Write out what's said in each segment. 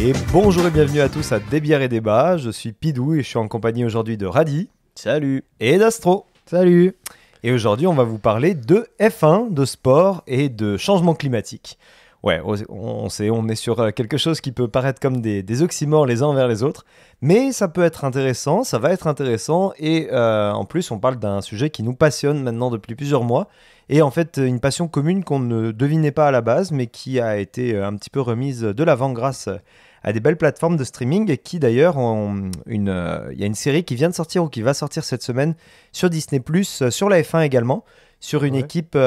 Et bonjour et bienvenue à tous à Des bières et débats. Je suis Pidou et je suis en compagnie aujourd'hui de Radi. Salut. Et d'Astro. Salut. Et aujourd'hui, on va vous parler de F1, de sport et de changement climatique. Ouais, on est sur quelque chose qui peut paraître comme des oxymores les uns envers les autres, mais ça peut être intéressant, ça va être intéressant, et en plus, on parle d'un sujet qui nous passionne maintenant depuis plusieurs mois, et en fait, une passion commune qu'on ne devinait pas à la base, mais qui a été un petit peu remise de l'avant grâce à des belles plateformes de streaming, et qui d'ailleurs, il y a une série qui vient de sortir ou qui va sortir cette semaine sur Disney+, sur la F1 également, sur une équipe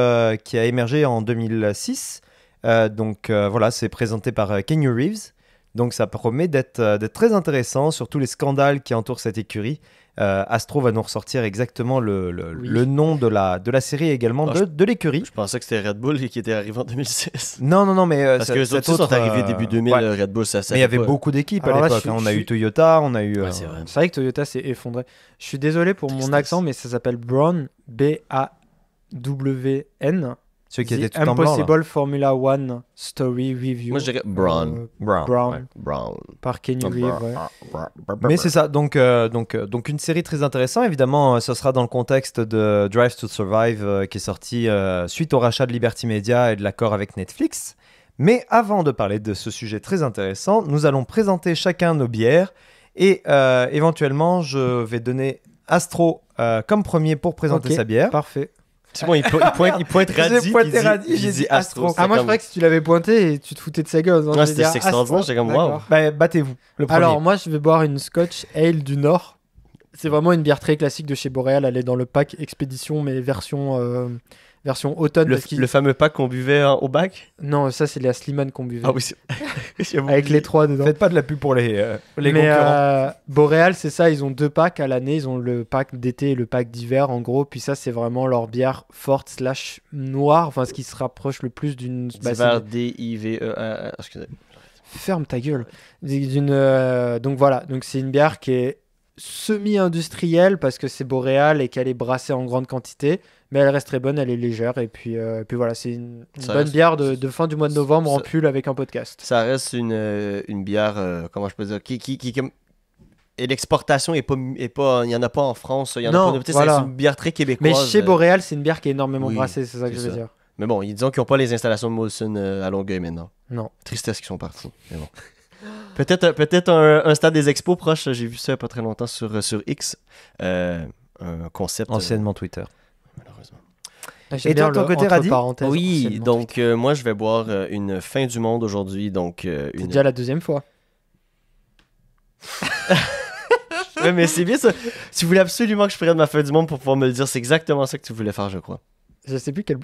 qui a émergé en 2006. Voilà, c'est présenté par Keanu Reeves. Donc ça promet d'être très intéressant sur tous les scandales qui entourent cette écurie. Astro va nous ressortir exactement le nom de la série également, de l'écurie. Je pensais que c'était Red Bull qui était arrivé en 2006. Non, mais... Parce que les autres sont arrivés début 2000, Red Bull, ça mais il y avait beaucoup d'équipes à l'époque. On a eu Toyota, on a eu... c'est vrai. C'est vrai que Toyota s'est effondré. Je suis désolé pour mon accent, mais ça s'appelle Brawn, B-A-W-N. Ceux qui étaient tout The en blanc, Impossible Formula One Story Review. Moi, je dirais Brawn. Brown. Brown. Par Kenny Reeves, ouais. Mais c'est ça, donc une série très intéressante. Évidemment, ce sera dans le contexte de Drive to Survive qui est sorti suite au rachat de Liberty Media et de l'accord avec Netflix. Mais avant de parler de ce sujet très intéressant, nous allons présenter chacun nos bières et éventuellement, je vais donner Astro comme premier pour présenter sa bière. Parfait. C'est bon, il pointe Radi. J'ai pointé Radi, j'ai dit Astro. Ah, moi je croyais que si tu l'avais pointé et tu te foutais de sa gueule. Ouais, c'était extraordinaire, j'étais comme wow. Bah, battez-vous. Le premier. Alors, moi je vais boire une Scotch Ale du Nord. C'est vraiment une bière très classique de chez Boréal. Elle est dans le pack Expédition, mais version automne. Le fameux pack qu'on buvait au bac. Non, ça c'est la Slimane qu'on buvait. Ah oui, avec les trois dedans. Faites pas de la pub pour les concurrents. Boréal, c'est ça, ils ont deux packs à l'année. Ils ont le pack d'été et le pack d'hiver, en gros. Puis ça, c'est vraiment leur bière forte / noire. Enfin, ce qui se rapproche le plus d'une... D'hiver, D-I-V-E-R. Excusez. Ferme ta gueule. Donc voilà, donc c'est une bière qui est semi-industrielle parce que c'est Boréal et qu'elle est brassée en grande quantité. Mais elle reste très bonne, elle est légère. Et puis voilà, c'est une bonne bière de fin du mois de novembre en pull avec un podcast. Ça reste une bière, comment je peux dire, qui et l'exportation est pas, il y en a pas en France. Il y en a pas. Voilà. C'est une bière très québécoise. Mais chez Boréal, c'est une bière qui est énormément brassée, c'est ça que je veux dire. Mais bon, disons qu'ils n'ont pas les installations de Molson à Longueuil maintenant. Non. Tristesse qu'ils sont partis. Mais bon. Peut-être un stade des expos proche. J'ai vu ça il n'y a pas très longtemps sur X. Un concept. Anciennement Twitter. Malheureusement. Et toi, de ton côté, Radi? Oui, donc moi je vais boire une fin du monde aujourd'hui. C'est déjà la deuxième fois. Ouais, mais c'est bien ça. Tu voulais absolument que je prenne ma fin du monde pour pouvoir me le dire. C'est exactement ça que tu voulais faire, je crois. Je sais plus quel...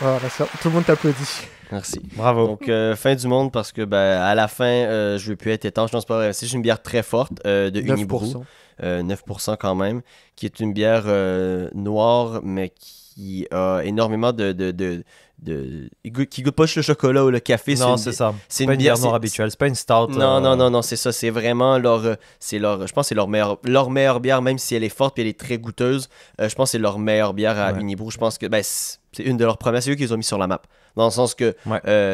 Voilà, ça, tout le monde t'applaudit. Merci. Bravo. Donc, fin du monde parce que à la fin, je veux plus être étanche. Non, c'est pas vrai. C'est juste une bière très forte de Unibrew. 9% quand même. Qui est une bière noire, mais qui a énormément qui goûte pas juste le chocolat ou le café. Non, c'est ça. C'est pas une bière noire habituelle. C'est pas une stout. Non, c'est ça. C'est vraiment je pense que c'est leur meilleure bière, même si elle est forte et elle est très goûteuse. Je pense que c'est leur meilleure bière à Unibrew. Je pense que c'est une de leurs premières. C'est eux qui les ont mis sur la map. Dans le sens que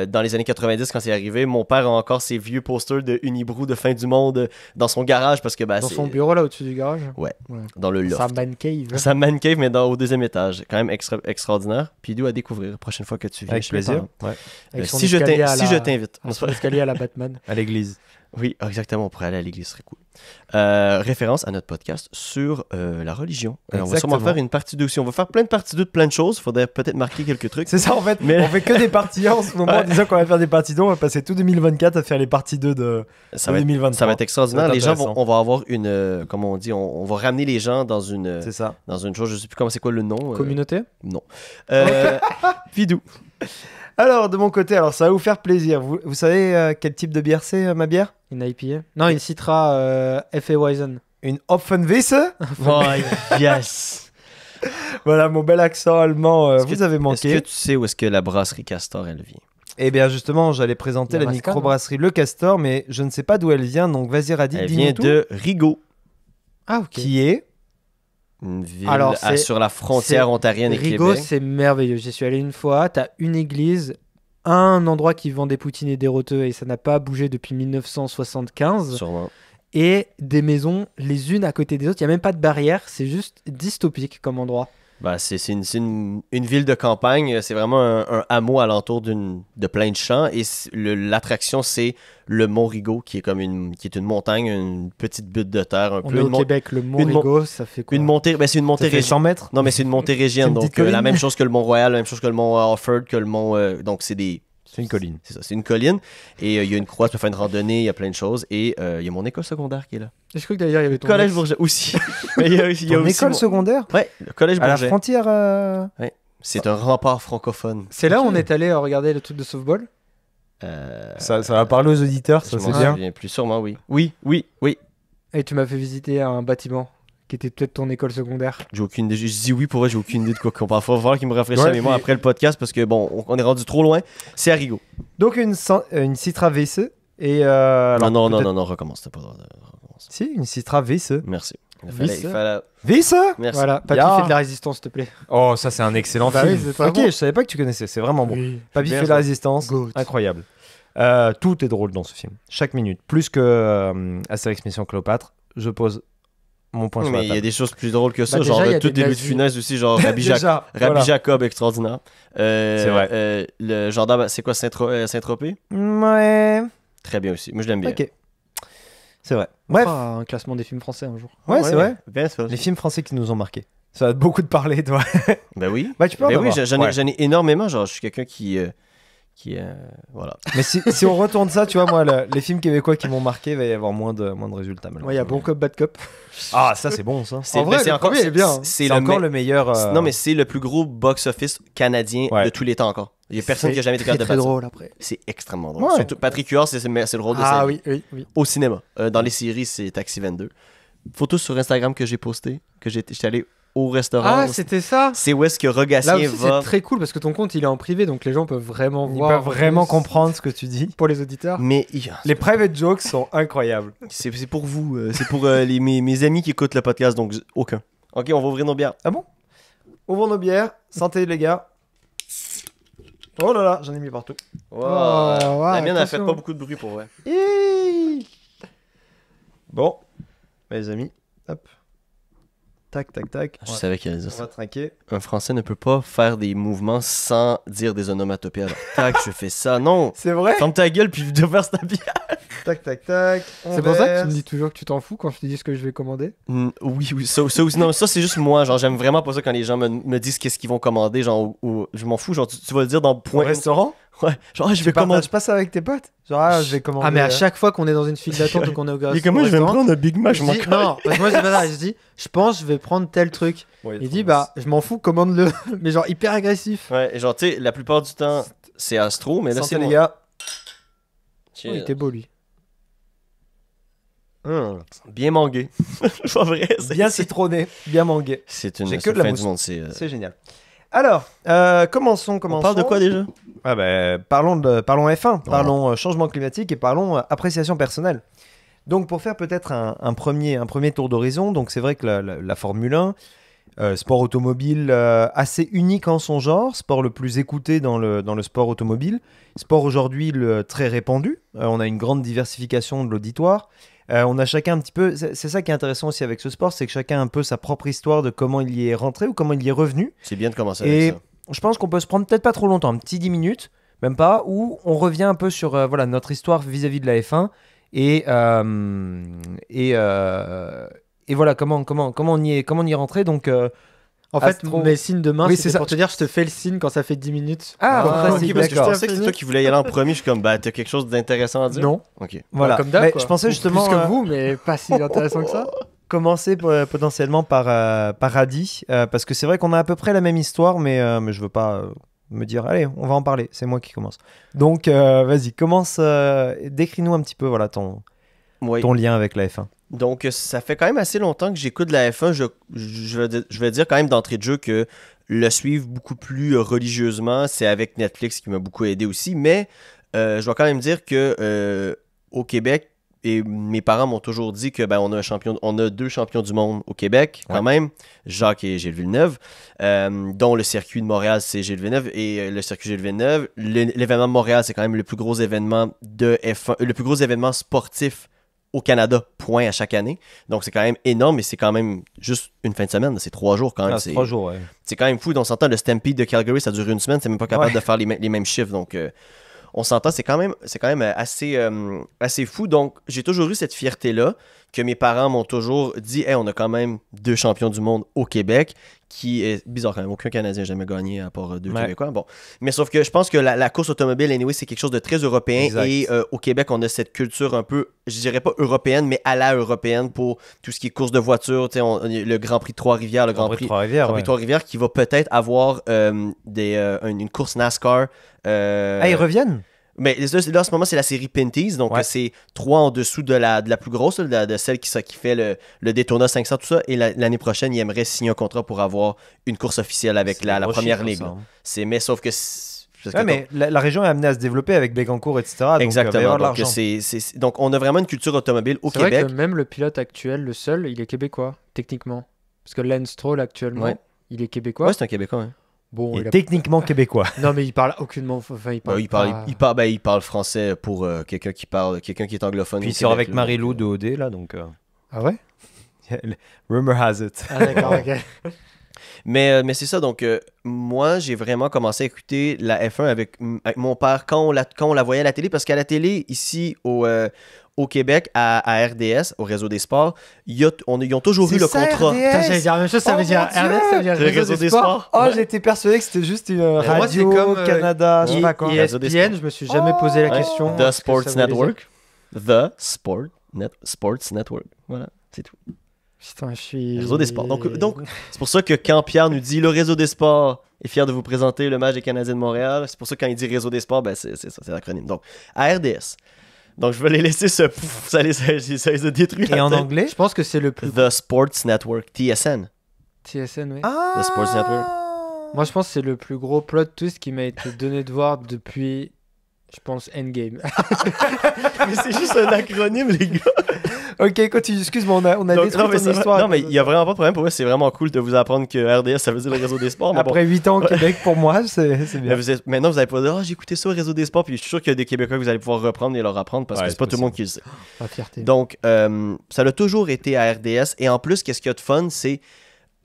dans les années 90, quand c'est arrivé, mon père a encore ses vieux posters de Unibrew de fin du monde dans son garage parce que dans son bureau là au-dessus du garage. Ouais. Dans le loft. Sa man cave. Sa man cave, mais au deuxième étage. Quand même extraordinaire. Puis à découvrir la prochaine fois que tu viens. Avec plaisir. Si je t'invite. Son escalier à la Batman. À l'église. Oui, exactement. On pourrait aller à l'église, ce serait cool. Référence à notre podcast sur la religion. On va sûrement faire une partie 2 aussi. On va faire plein de parties 2 de plein de choses. Il faudrait peut-être marquer quelques trucs. C'est ça en fait. On fait que des parties 1 en ce moment. En disant qu'on va faire des parties 2, on va passer tout 2024 à faire les parties 2 de 2023. Ça va être extraordinaire. Les gens on va avoir une... comment on dit? On va ramener les gens dans une... C'est ça. Dans une chose, je sais plus comment c'est quoi le nom. Communauté? Non. Vidou. Alors, de mon côté, ça va vous faire plaisir. Vous savez quel type de bière c'est, ma bière? Une IPA? Non, une Citra F.A. Weizen. Une Hopfenweiss? Oh, yes! Voilà, mon bel accent allemand, vous avez manqué. Est-ce que tu sais où est-ce que la brasserie Castor, elle vient? Eh bien, justement, j'allais présenter la microbrasserie Le Castor, mais je ne sais pas d'où elle vient, donc vas-y, Radi, dis-nous tout. Elle vient de Rigaud. Ah, ok. Qui est une ville sur la frontière ontarienne et Québec. Rigaud, c'est merveilleux. J'y suis allé une fois. T'as une église un endroit qui vend des poutines et des roteux et ça n'a pas bougé depuis 1975. Sûrement. Et des maisons les unes à côté des autres. Il n'y a même pas de barrière, c'est juste dystopique comme endroit. Bah, c'est une ville de campagne, c'est vraiment un hameau alentour de plein de champs et l'attraction c'est le Mont Rigaud qui est une montagne, une petite butte de terre un On peu. est au Québec, le Mont Rigaud, ça fait quoi? Une montée, ben c'est une montée Ça fait 100 mètres. Non mais c'est une montée régienne, une donc petite colline. la même chose que le Mont Royal, la même chose que le Mont Offord, que le Mont... donc c'est une colline. C'est ça, c'est une colline et il y a une croix, tu peux faire une randonnée, il y a plein de choses et il y a mon école secondaire qui est là. Je crois que d'ailleurs il y avait ton Collège ex. Bourget aussi. Mais il y a aussi École secondaire Ouais, le collège à la Bourget. frontière. C'est un rempart francophone. C'est là où Ok. on est allé regarder le truc de softball. Ça va parler aux auditeurs, ça je c'est m'en bien. souviens plus sûrement, oui. Oui. Et tu m'as fait visiter un bâtiment qui était peut-être ton école secondaire. J'ai aucune idée. Je dis oui pour vrai, j'ai aucune idée de quoi qu'on parle. Faut falloir qu'il me rafraîchisse Ouais, la mémoire puis- après le podcast parce que bon, on est rendu trop loin. C'est à Rigaud. Donc une Citra VC et Non, peut-être- recommence. T'as pas le droit de recommencer. Si, une Citra VC. Merci. Vice. VC Merci. Voilà, Papy Ya. fait de la résistance, s'il te plaît. Oh, ça c'est un excellent Bah film. oui, c'est très Ok, bon. je savais pas que tu connaissais, c'est vraiment bon. Oui. Papy Bien fait de ça. la résistance, Goat. incroyable. Tout est drôle dans ce film, chaque minute. Plus que Astérix Mission Cléopâtre, je pose mon point sur Mais la il y a table. des choses plus drôles que ça, Bah, déjà, genre il y a toutes des des luttes nazis. funèses aussi, genre Rabbi Déjà, voilà. Jacob extraordinaire. C'est vrai. Le gendarme, c'est quoi Saint-Tropez? Ouais, Très bien aussi. Moi je l'aime bien. ok. C'est vrai. Bref, Ah, un classement des films français un jour. ouais, c'est vrai. Bien ça. Les films français qui nous ont marqués. Ça a beaucoup de parler, toi. Ben oui. Bah, tu peux en Ben oui, avoir. j'en Ouais. ai énormément. Genre, je suis quelqu'un qui voilà. Mais si on retourne ça, tu vois, moi, les films québécois qui m'ont marqué, il va y avoir moins de résultats. Ouais, il y a Bon Cop, Bad Cop. Ah, ça, c'est bon, ça. En vrai, le premier est bien, hein. C'est encore le meilleur. Non, mais c'est le plus gros box-office canadien Ouais. de tous les temps encore. Il y a personne qui a jamais été très, capable de très battre ça. drôle après. C'est extrêmement drôle. Ouais. Surtout Patrick Huard, c'est le rôle de sa Ah vie. oui. Au cinéma. Dans les séries, c'est Taxi 22. Photos sur Instagram que j'ai posté, que j'étais allé au restaurant. Ah, c'était ça. C'est où est-ce que Là Rogatien aussi, va. c'est très cool parce que ton compte il est en privé donc les gens peuvent vraiment Ils voir. peuvent vraiment plus. comprendre ce que tu dis. Pour les auditeurs. Mais Les private jokes sont incroyables. c'est pour vous. C'est pour mes amis qui écoutent le podcast, donc aucun. Ok, on va ouvrir nos bières. Ah bon? Ouvrons nos bières. Santé, les gars. Oh là là, j'en ai mis partout. Wow. ouais, La mienne, elle fait attention. pas beaucoup de bruit pour vrai. Hihi. Bon, mes amis, hop. Tac, tac, tac. Je savais qu'il allait dire On ça. va trinquer. Un Français ne peut pas faire des mouvements sans dire des onomatopées. Alors, tac, je fais ça. Non! C'est vrai? Ferme ta gueule puis de faire ta bière. Tac, tac, tac. C'est pour ça que tu me dis toujours que tu t'en fous quand je te dis ce que je vais commander. Oui, ça aussi. Non, ça c'est juste moi. Genre, j'aime vraiment pas ça quand les gens me disent qu'est-ce qu'ils vont commander. Genre, je m'en fous. Genre, tu vas le dire dans Au point. restaurant? Ouais. Genre, je Tu vais commander. partages pas ça avec tes potes? Genre, je vais commander. Ah, mais à chaque fois qu'on est dans une file d'attente ou qu'on est au Et restaurant, comment je vais me prendre un Big Mac? je Je m'en dis, colle. non, parce que moi c'est pas ça, je dis, je pense je vais prendre tel truc. Ouais, Il dit, bah, je m'en fous, commande-le. Mais genre hyper agressif. Ouais, et genre, tu sais, la plupart du temps, c'est Astro, mais là, Santé, c'est les moi. gars. Oh, Cheers. il était beau lui. Bien mangué. C'est pas vrai. Bien citronné, bien mangué. C'est une J'ai c'est que de la fin mousse. du monde. C'est génial. Alors, commençons. On parle de quoi déjà? Ah ben, parlons F1, Oh. parlons changement climatique et parlons appréciation personnelle. Donc pour faire peut-être un premier tour d'horizon, donc c'est vrai que la Formule 1, sport automobile assez unique en son genre, sport le plus écouté dans le sport automobile, sport aujourd'hui très répandu, on a une grande diversification de l'auditoire, on a chacun un petit peu, c'est ça qui est intéressant aussi avec ce sport, c'est que chacun a un peu sa propre histoire de comment il y est rentré ou comment il y est revenu. C'est bien de commencer Et avec ça. je pense qu'on peut se prendre peut-être pas trop longtemps, un petit 10 minutes, même pas, où on revient un peu sur voilà, notre histoire vis-à-vis de la F1 et voilà comment on y est rentré. Donc, En fait, Astro- mes signes de main, Oui, c'était c'est ça. pour te dire, je te fais le signe quand ça fait 10 minutes. Ah, Comme bah, ça, ok, c'est parce que je d'accord. pensais que c'est toi qui voulais y aller en premier. Je suis comme, bah, t'as quelque chose d'intéressant à dire? Non, Ok. voilà. comme d'hab. Mais quoi. je pensais Ou justement plus que vous, mais pas si intéressant que ça. commencer potentiellement par Adi, parce que c'est vrai qu'on a à peu près la même histoire, mais je veux pas me dire, allez, on va en parler, c'est moi qui commence. Donc, vas-y, commence, décris-nous un petit peu voilà, ton Oui. lien avec la F1. Donc, ça fait quand même assez longtemps que j'écoute la F1. Je vais dire quand même d'entrée de jeu que le suivre beaucoup plus religieusement, c'est avec Netflix qui m'a beaucoup aidé aussi. Mais je dois quand même dire que au Québec, et mes parents m'ont toujours dit que on a 2 champions du monde au Québec, quand même, Jacques et Gilles Villeneuve, dont le circuit de Montréal, c'est Gilles Villeneuve, et le circuit Gilles Villeneuve. L'événement de Montréal, c'est quand même le plus gros événement de F1, le plus gros événement sportif au Canada, point, à chaque année. Donc, c'est quand même énorme, mais c'est quand même juste une fin de semaine. C'est 3 jours quand même. C'est 3 jours, ouais. C'est quand même fou. On s'entend, le Stampede de Calgary, ça dure une semaine. C'est même pas capable de faire les mêmes chiffres. Donc, on s'entend, c'est quand même assez fou. Donc, j'ai toujours eu cette fierté-là que mes parents m'ont toujours dit hey, on a quand même 2 champions du monde au Québec, qui est bizarre quand même. Aucun Canadien n'a jamais gagné à part 2 Québécois. Bon. Mais sauf que je pense que la course automobile, anyway, c'est quelque chose de très européen. Exact. Et au Québec, on a cette culture un peu, je dirais pas européenne, mais à la européenne pour tout ce qui est course de voiture. Le Grand Prix de Trois-Rivières, le Grand Prix de Trois-Rivières qui va peut-être avoir une course NASCAR. Ils reviennent? Mais là, en ce moment, c'est la série Pinty's, donc c'est 3 en dessous de la plus grosse, de celle qui fait le Daytona 500, tout ça. Et l'année prochaine, ils aimeraient signer un contrat pour avoir une course officielle avec la première ligue. Mais sauf que... mais la région est amenée à se développer avec Bécancour, etc. Donc, exactement. Donc, on a vraiment une culture automobile au Québec. C'est vrai que même le pilote actuel, le seul, il est québécois, techniquement. Parce que Lance Stroll, actuellement, il est québécois. Ouais, c'est un Québécois, hein. Bon, il est techniquement québécois. Non, mais il parle aucunement. Enfin, il parle français pour quelqu'un qui est anglophone. Puis il sort avec Marie-Lou de OD, là, donc. Ah ouais? Rumor has it. Ah d'accord, ok. Mais c'est ça, donc moi, j'ai vraiment commencé à écouter la F1 avec mon père quand on la voyait à la télé, parce qu'à la télé, ici, au Québec, à RDS, au Réseau des Sports, ils ont toujours eu le contrat. J'allais dire la même chose, ça veut dire RDS, ça veut dire Réseau des Sports. Oh, j'étais persuadé que c'était juste une radio comme, Canada, je sais pas quoi. ESPN, je me suis jamais posé la question. The Sports Network. The Sports Network. Voilà, c'est tout. Putain, je suis... Réseau des Sports. Donc, c'est pour ça que quand Pierre nous dit « Le Réseau des Sports est fier de vous présenter le match des Canadiens de Montréal », c'est pour ça que quand il dit « Réseau des Sports », c'est ça, c'est l'acronyme. Donc, à RDS. Donc, je vais les laisser ça les a détruits. Et en anglais? Je pense que c'est le plus... The Sports Network, TSN. TSN, oui. Ah! The Sports Network. Moi, je pense que c'est le plus gros plot twist qui m'a été donné de voir depuis, je pense, Endgame. Mais c'est juste un acronyme, les gars. Ok, continue. Excuse-moi, on a détruit ton histoire. Non, mais il n'y a vraiment pas de problème. Pour moi, c'est vraiment cool de vous apprendre que RDS, ça veut dire le Réseau des Sports. Après 8 ans au Québec, pour moi, c'est bien. Maintenant, vous allez pas dire « j'ai écouté ça au Réseau des Sports », puis je suis sûr qu'il y a des Québécois que vous allez pouvoir reprendre et leur apprendre, parce que c'est pas tout le monde qui le sait. La fierté. Donc, ça a toujours été à RDS. Et en plus, qu'est-ce qu'il y a de fun, c'est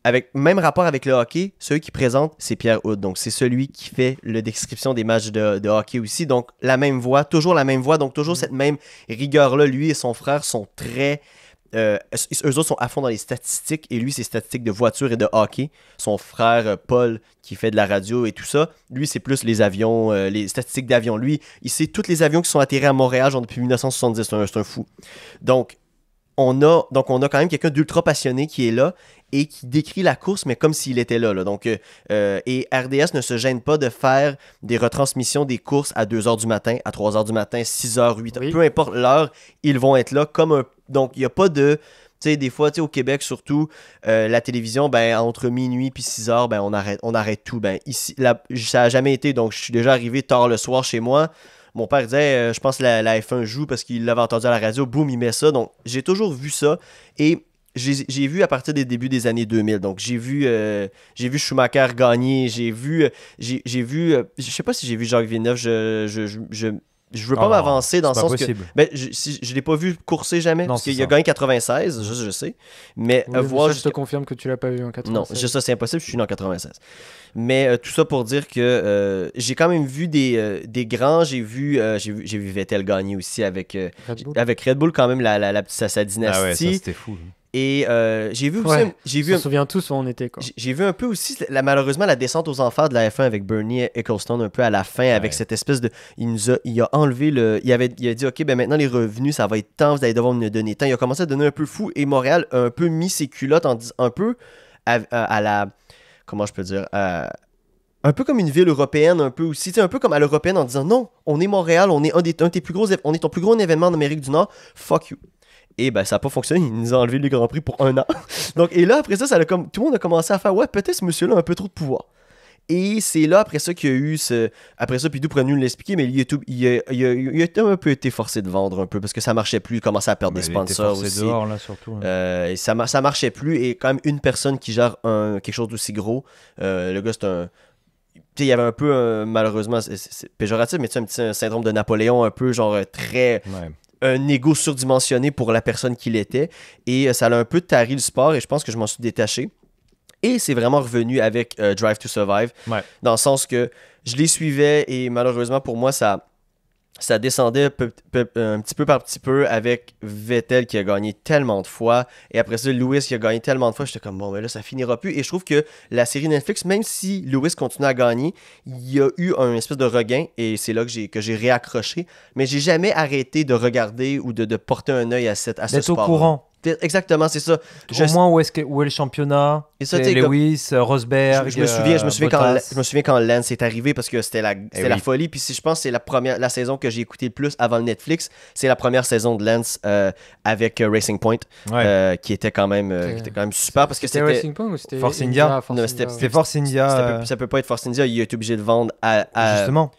avec même rapport avec le hockey, celui qui présente, c'est Pierre Hood. Donc, c'est celui qui fait la description des matchs de hockey aussi. Donc, la même voix, toujours la même voix. Donc, toujours cette même rigueur-là. Lui et son frère sont très... eux autres sont à fond dans les statistiques. Et lui, c'est statistiques de voiture et de hockey. Son frère, Paul, qui fait de la radio et tout ça, lui, c'est plus les avions, les statistiques d'avions. Lui, il sait tous les avions qui sont atterrés à Montréal genre depuis 1970. C'est un fou. Donc, on a quand même quelqu'un d'ultra passionné qui est là et qui décrit la course, mais comme s'il était là. Donc, et RDS ne se gêne pas de faire des retransmissions des courses à 2h du matin, à 3h du matin, 6h, 8h. Oui. Peu importe l'heure, ils vont être là. Donc, il n'y a pas de... Tu sais, des fois, au Québec, surtout, la télévision, entre minuit et 6h, on arrête tout. Ici, ça n'a jamais été. Donc, je suis déjà arrivé tard le soir chez moi. Mon père disait, je pense que la F1 joue parce qu'il l'avait entendu à la radio. Boum, il met ça. Donc, j'ai toujours vu ça. Et j'ai vu à partir des débuts des années 2000. Donc, j'ai vu Schumacher gagner. J'ai vu... je sais pas si j'ai vu Jacques Villeneuve. Je veux pas m'avancer dans le sens possible. Que... je l'ai pas vu courser jamais. Non, parce qu'il a gagné 96, je sais. Mais voir... Je te confirme que tu l'as pas vu en 96. Non, juste ça, c'est impossible. Je suis né en 96. Mais tout ça pour dire que j'ai quand même vu des grands. J'ai vu Vettel gagner aussi avec Red Bull quand même sa dynastie. Ah ouais, ça c'était fou. Et j'ai vu aussi... on se souvient tous où on était. Quoi. J'ai vu un peu aussi, malheureusement, la descente aux enfers de la F1 avec Bernie Ecclestone un peu à la fin, avec cette espèce de... Il a enlevé le... Il a dit, OK, maintenant les revenus, ça va être temps, vous allez devoir me donner temps. Il a commencé à donner un peu fou et Montréal a un peu mis ses culottes un peu à la... Comment je peux dire un peu comme une ville européenne, un peu aussi, un peu comme à l'européenne en disant non, on est Montréal, on est on est ton plus gros événement en Amérique du Nord, fuck you. Et ça n'a pas fonctionné, il nous a enlevé le Grand Prix pour 1 an. Donc, et là, après ça, tout le monde a commencé à faire ouais, peut-être ce monsieur-là a un peu trop de pouvoir. Et c'est là, après ça, qu'il y a eu Après ça, Pidou pourrait nous l'expliquer, mais YouTube, il a un peu été forcé de vendre un peu parce que ça marchait plus, il commençait à perdre des sponsors aussi. Dehors, là, surtout. Et ça marchait plus. Et quand même, une personne qui gère quelque chose d'aussi gros, le gars, c'est un. Il y avait un peu, malheureusement, c'est péjoratif, mais un petit syndrome de Napoléon, un peu genre très. Ouais. Un ego surdimensionné pour la personne qu'il était. Et ça a un peu tari le sport et je pense que je m'en suis détaché. Et c'est vraiment revenu avec Drive to Survive. Ouais. Dans le sens que je les suivais et malheureusement pour moi, ça descendait un petit peu par petit peu avec Vettel qui a gagné tellement de fois. Et après ça, Lewis qui a gagné tellement de fois. J'étais comme, bon, mais là, ça finira plus. Et je trouve que la série Netflix, même si Lewis continue à gagner, il y a eu un espèce de regain. Et c'est là que j'ai réaccroché. Mais j'ai jamais arrêté de regarder ou de porter un œil à ce D'être au sport. courant. Exactement, c'est ça. Au moins, où est le championnat? Et ça, c'est Lewis, Rosberg. Je me souviens quand Lance est arrivé parce que c'était la oui. folie. Puis je pense que c'est la saison que j'ai écoutée le plus avant le Netflix. C'est la première saison de Lance avec Racing Point, qui était quand même super parce que c'était Racing Point ou c'était Force India? Non, c'était Force India. ça peut pas être Force India. Il a été obligé de vendre à Justement.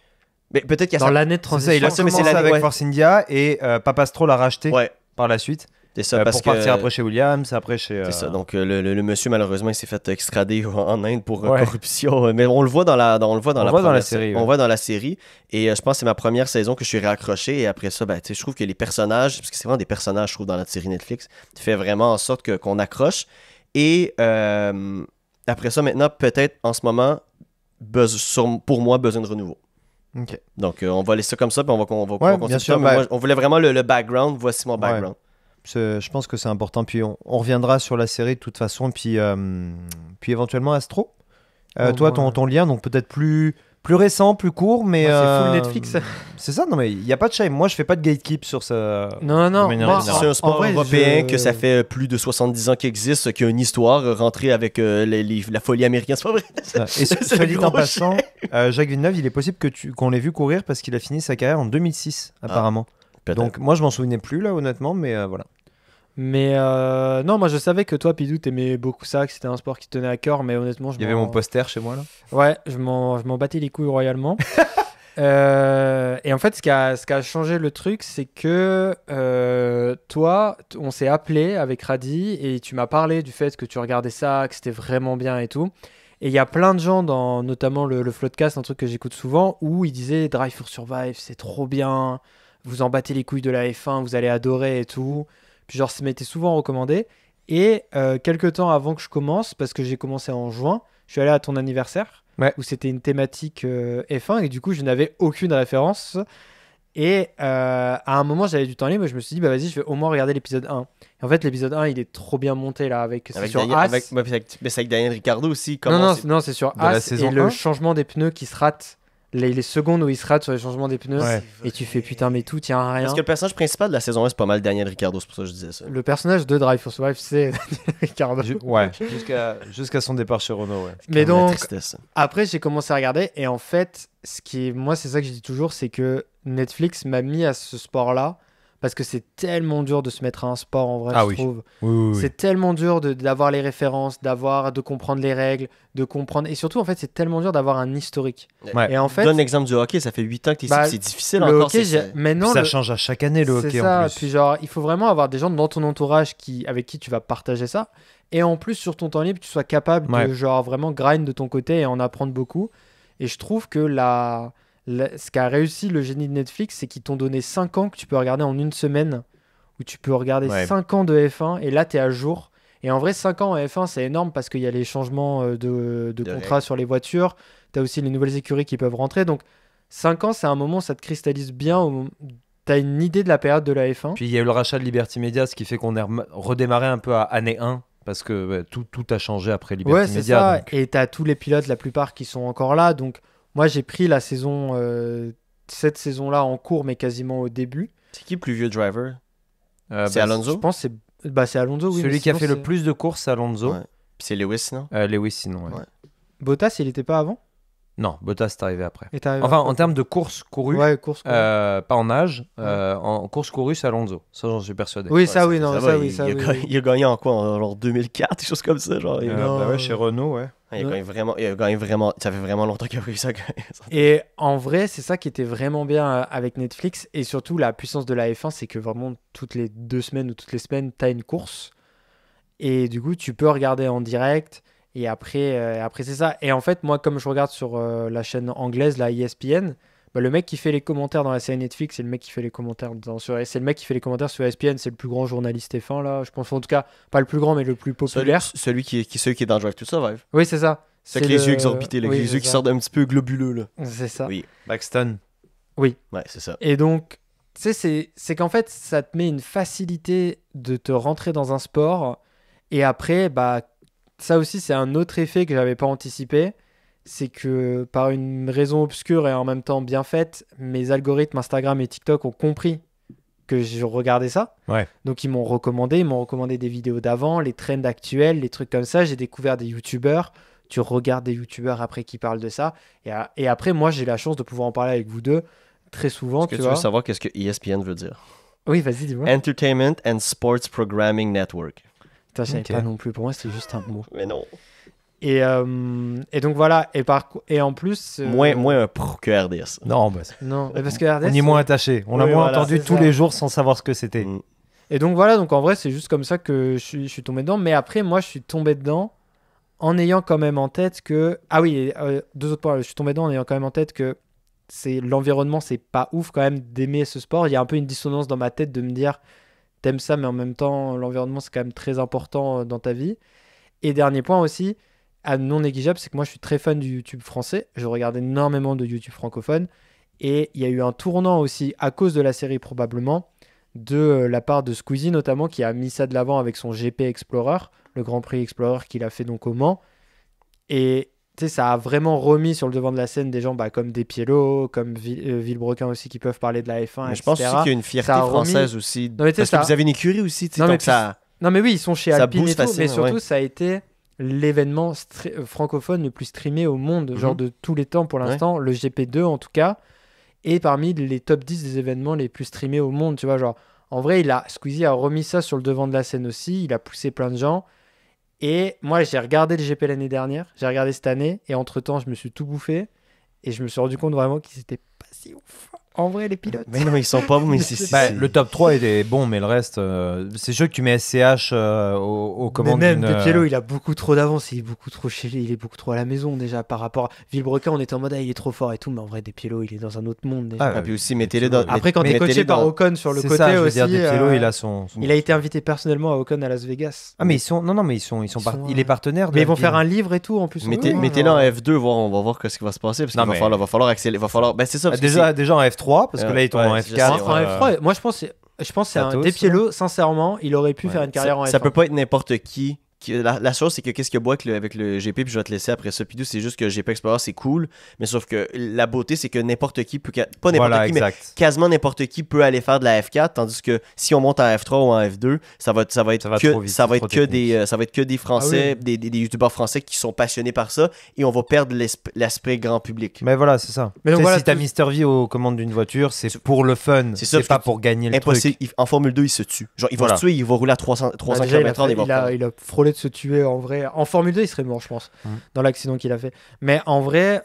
Mais peut-être qu'il y a dans l'année de transition. Il a commencé avec Force India et Papastro l'a racheté par la suite. C'est ça, parce pour partir après chez Williams, après chez... C'est ça, donc le monsieur, malheureusement, il s'est fait extrader en Inde pour corruption. Mais on le voit dans la série. On le voit dans la série. Et je pense que c'est ma première saison que je suis réaccroché. Et après ça, je trouve que les personnages, parce que c'est vraiment des personnages, je trouve, dans la série Netflix, fait vraiment en sorte qu'on accroche. Et après ça, maintenant, peut-être, en ce moment, pour moi, besoin de renouveau. Okay. Donc, on va laisser ça comme ça, puis on va continuer. Bien sûr, moi, on voulait vraiment le background. Voici mon background. Je pense que c'est important. Puis on reviendra sur la série de toute façon. Puis éventuellement Astro. Toi, ton lien, donc peut-être plus récent, plus court, mais c'est full Netflix. C'est ça, non mais il n'y a pas de shame. Moi, je fais pas de gatekeep sur ça. Non. C'est un sport européen que ça fait plus de 70 ans qu'il existe, qui a une histoire rentrée avec la folie américaine. C'est pas vrai. Et soit dit en passant, Jacques Villeneuve, il est possible qu'on l'ait vu courir parce qu'il a fini sa carrière en 2006, apparemment. Donc moi, je m'en souvenais plus là, honnêtement, mais voilà. Mais non, moi je savais que toi, Pidou, t'aimais beaucoup ça, que c'était un sport qui te tenait à cœur, mais honnêtement, il y avait mon poster chez moi là. Ouais, je m'en battais les couilles royalement. Et en fait, ce qui a changé le truc, c'est que toi, on s'est appelé avec Radi et tu m'as parlé du fait que tu regardais ça, que c'était vraiment bien et tout. Et il y a plein de gens, notamment le Floodcast, un truc que j'écoute souvent, où ils disaient Drive for Survive, c'est trop bien, vous en battez les couilles de la F1, vous allez adorer et tout. Puis genre, ça m'était souvent recommandé. Et quelques temps avant que je commence, parce que j'ai commencé en juin, je suis allé à ton anniversaire, où c'était une thématique F1, et du coup, je n'avais aucune référence. Et à un moment, j'avais du temps libre, je me suis dit, bah vas-y, je vais au moins regarder l'épisode 1. Et en fait, l'épisode 1, il est trop bien monté, là, avec sur As. Mais c'est avec Daniel Ricciardo aussi. Non, c'est sur As, et le changement des pneus qui se rate. Les secondes où il se rate sur les changements des pneus, et tu fais putain, mais tout tient à rien. Parce que le personnage principal de la saison 1, c'est pas mal Daniel Ricciardo, c'est pour ça que je disais ça. Le personnage de Drive for Survive, c'est Daniel Ricciardo. Jusqu'à son départ chez Renault. Mais donc, après, j'ai commencé à regarder, et en fait, moi, c'est ça que je dis toujours, c'est que Netflix m'a mis à ce sport-là. Parce que c'est tellement dur de se mettre à un sport en vrai, je trouve. Oui. C'est tellement dur d'avoir les références, de comprendre les règles, de comprendre... Et surtout, en fait, c'est tellement dur d'avoir un historique. Ouais. Et en fait... Donne l'exemple du hockey, ça fait 8 ans que tu es ici, c'est difficile encore. Hockey, maintenant, ça change à chaque année, le hockey, ça. en plus. Puis genre, il faut vraiment avoir des gens dans ton entourage avec qui tu vas partager ça. Et en plus, sur ton temps libre, tu sois capable de genre vraiment grind de ton côté et en apprendre beaucoup. Et je trouve que ce qu'a réussi le génie de Netflix, c'est qu'ils t'ont donné 5 ans que tu peux regarder en une semaine, où tu peux regarder 5 ans de F1, et là, tu es à jour. Et en vrai, 5 ans en F1, c'est énorme parce qu'il y a les changements de contrats sur les voitures, tu as aussi les nouvelles écuries qui peuvent rentrer. Donc, 5 ans, c'est un moment où ça te cristallise bien, tu as une idée de la période de la F1. Puis il y a eu le rachat de Liberty Media, ce qui fait qu'on est redémarré un peu à année 1. Parce que tout a changé après Liberty Media. Ça. Donc... Et tu as tous les pilotes, la plupart, qui sont encore là. Donc, moi, j'ai pris cette saison-là en cours, mais quasiment au début. C'est qui le plus vieux driver C'est Alonso. Je pense que c'est Alonso, oui. Celui qui a fait le plus de courses, c'est Alonso. Puis c'est Lewis, sinon Lewis, sinon, ouais. Bottas, il n'était pas avant Non, Bottas est arrivé après. Et t'arrives Enfin, après. en termes de course courue, Ouais, course. pas en nage, en course courue, c'est Alonso. Ça, j'en suis persuadé. Oui, Ouais, ça, oui, non, va, ça, oui, ça, il, oui, a, oui. il a gagné en quoi? En genre 2004, quelque chose comme ça. Genre, Non. Bah ouais, chez Renault, ouais. il a gagné vraiment. Ça fait vraiment longtemps qu'il a réussi à gagner. Et en vrai, c'est ça qui était vraiment bien avec Netflix. Et surtout, la puissance de la F1, c'est que vraiment, toutes les 2 semaines ou toutes les semaines, t'as une course. Et du coup, tu peux regarder en direct. Et après c'est ça. Et en fait, moi, comme je regarde sur la chaîne anglaise, la ESPN, bah, le mec qui fait les commentaires dans la série Netflix, c'est le mec qui fait les commentaires c'est le mec qui fait les commentaires sur ESPN. C'est le plus grand journaliste F1 là. Je pense en tout cas pas le plus grand, mais le plus populaire. Celui qui est dans Drive to Survive. Oui, c'est ça. C'est avec les yeux exorbités, là, oui, avec les c'est yeux qui ça. sortent un petit peu globuleux. Là. C'est ça. Oui. Paxton. Ouais, c'est ça. Et donc, tu sais, c'est qu'en fait, ça te met une facilité de te rentrer dans un sport. Et après, bah, ça aussi, c'est un autre effet que j'avais pas anticipé. C'est que par une raison obscure et en même temps bien faite, mes algorithmes Instagram et TikTok ont compris que je regardais ça. Ouais. Donc, ils m'ont recommandé des vidéos d'avant, les trends actuels, les trucs comme ça. J'ai découvert des youtubeurs. Tu regardes des youtubeurs après qui parlent de ça. Et après, moi, j'ai la chance de pouvoir en parler avec vous deux très souvent. Est-ce que tu veux savoir qu'est-ce que ESPN veut dire? Oui, vas-y, dis-moi. Entertainment and Sports Programming Network. Putain, je savais Ok. pas non plus. Pour moi, c'était juste un mot. Mais non. Et donc voilà. Et en plus. Moins un pro que RDS. Non, bah, Non, mais parce que RDS. on y est moins attaché. On l'a Oui, moins voilà, entendu c'est tous ça. les jours sans savoir ce que c'était. Mm. Et donc voilà. Donc en vrai, c'est juste comme ça que je suis tombé dedans. Mais après, moi, je suis tombé dedans en ayant quand même en tête que. Ah oui, et, 2 autres points. Je suis tombé dedans en ayant quand même en tête que l'environnement, c'est pas ouf quand même d'aimer ce sport. Il y a un peu une dissonance dans ma tête de me dire, t'aimes ça, mais en même temps, l'environnement, c'est quand même très important dans ta vie. Et dernier point aussi, à non négligeable, c'est que moi, je suis très fan du YouTube français. Je regarde énormément de YouTube francophone. Et il y a eu un tournant aussi, à cause de la série probablement, de la part de Squeezie notamment, qui a mis ça de l'avant avec son GP Explorer, le Grand Prix Explorer qu'il a fait donc au Mans. Et tu sais, ça a vraiment remis sur le devant de la scène des gens comme Despiello, comme Villebrequin aussi, qui peuvent parler de la F1, Mais je etc. pense aussi qu'il y a une fierté Ça a remis- française aussi. Non, mais tu sais, Parce ça- que vous avez une écurie aussi. Tu sais, Non, mais donc puis- ça... Non mais oui, ils sont chez Ça Alpine booste et tout, mais facilement, surtout ouais. ça a été l'événement francophone le plus streamé au monde, genre de tous les temps pour l'instant, le GP2 en tout cas, et parmi les top 10 des événements les plus streamés au monde, tu vois, genre en vrai, Squeezie a remis ça sur le devant de la scène aussi, il a poussé plein de gens. Et moi, j'ai regardé le GP l'année dernière, j'ai regardé cette année, et entre-temps, je me suis tout bouffé, et je me suis rendu compte vraiment qu'ils étaient pas si ouf. En vrai, les pilotes. Mais non, ils sont pas bons, mais Bah, le top 3 était bon, mais le reste, c'est sûr que tu mets SCH aux Mais commandes même d'une, Despiello, il a beaucoup trop d'avance, il est beaucoup trop il est beaucoup trop à la maison déjà par rapport à Villebrequin, on était en mode il est trop fort et tout, mais en vrai Despiello, il est dans un autre monde déjà. Ah, Et puis aussi, mettez-les dans... Après, quand t'es mettez-les coaché par dans- Ocon sur le c'est côté ça, je veux aussi, dire, Despiello, il a son... il a été invité personnellement à Ocon à Las Vegas. Ah, mais ils sont... Non, mais ils sont il est partenaire de Mais ils vont Alpine. faire un livre et tout en plus. Mettez-le en F2, on va voir ce qui va se passer. Parce Non, qu'il mais- va falloir accélérer. Ben, c'est ça. Ah, parce que déjà en F3, parce que là, ils sont en ouais, je F4. sais, En F3, moi je pense que c'est un Satos, Despiello, sincèrement, il aurait pu Ouais. faire une carrière en F1. Ça peut pas être n'importe qui. La chose, c'est que qu'est-ce qu'il y a beau avec le GP, puis je vais te laisser après ça. Puis tout, c'est juste que GP Explorer, c'est cool. Mais sauf que la beauté, c'est que n'importe qui peut. Pas n'importe Voilà, qui, mais exact. quasiment n'importe qui peut aller faire de la F4. Tandis que si on monte en F3 ou en F2, ça va être Ça va trop vite, c'est trop technique. ça va être que des Français, Ah des youtubeurs français qui sont passionnés par ça. Et on va perdre l'aspect grand public. Mais voilà, c'est ça. Mais donc Tu sais, voilà, si t'as tout- Mister V aux commandes d'une voiture, c'est pour le fun. C'est ça, C'est parce pas que pour gagner le Impossible. truc. En Formule 2, il se tue. Genre, il va Voilà. se tuer, il va rouler à 300 Bah, déjà, km/h. il a frôlé de se tuer en vrai. En Formule 2, il serait mort, je pense, Mhm. dans l'accident qu'il a fait. Mais en vrai,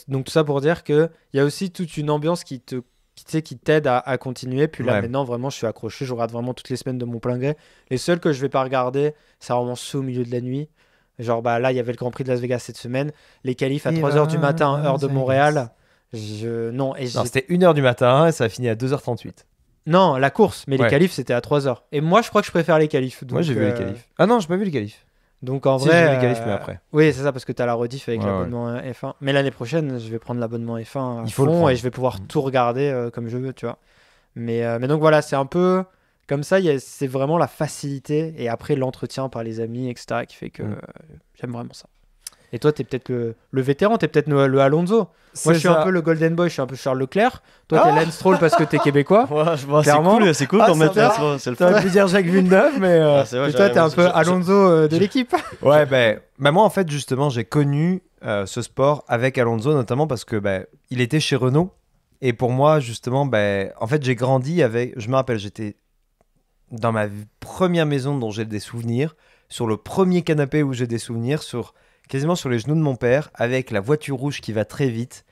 donc tout ça pour dire qu'il y a aussi toute une ambiance qui t'aide à continuer. Puis là, Ouais. maintenant, vraiment, je suis accroché. Je regarde vraiment toutes les semaines de mon plein gré. Les seuls que je vais pas regarder, c'est vraiment ceux au milieu de la nuit. Genre, bah là, il y avait le Grand Prix de Las Vegas cette semaine. Les qualifs à 3h du matin, heure de Vegas. Montréal. Non, C'était 1h du matin et ça a fini à 2h38. non, la course, mais les Ouais. qualifs, c'était à 3h. Et moi, je crois que je préfère les qualifs. Moi, j'ai vu les qualifs. Ah non, j'ai pas vu les qualifs. Donc en Si, vrai, j'ai vu les qualifs, mais après. Oui, c'est ça, parce que tu as la rediff avec Ouais, l'abonnement F1. Mais l'année prochaine, je vais prendre l'abonnement F1 à Il faut le fond prendre. et je vais pouvoir tout regarder comme je veux, tu vois. Mais donc voilà, c'est un peu comme ça, c'est vraiment la facilité et après l'entretien par les amis, etc., qui fait que j'aime vraiment ça. Et toi, t'es peut-être le vétéran, t'es peut-être le Alonso. Moi, je suis un peu le Golden Boy, je suis un peu Charles Leclerc. Toi, t'es Lance Stroll parce que t'es québécois. Ouais, c'est Clairement. cool, c'est cool Ah, qu'on ça mette va. là, c'est le fun. T'aurais pu dire Jacques Villeneuve, mais. Ah, c'est vrai, Et toi, t'es un peu j'aurais- Alonso de l'équipe. Ouais, ben moi, en fait, justement, j'ai connu ce sport avec Alonso, notamment parce que il était chez Renault. Et pour moi, justement, en fait, j'ai grandi avec. Je me rappelle, j'étais dans ma première maison dont j'ai des souvenirs, sur le premier canapé où j'ai des souvenirs, quasiment sur les genoux de mon père, avec la voiture rouge qui va très vite.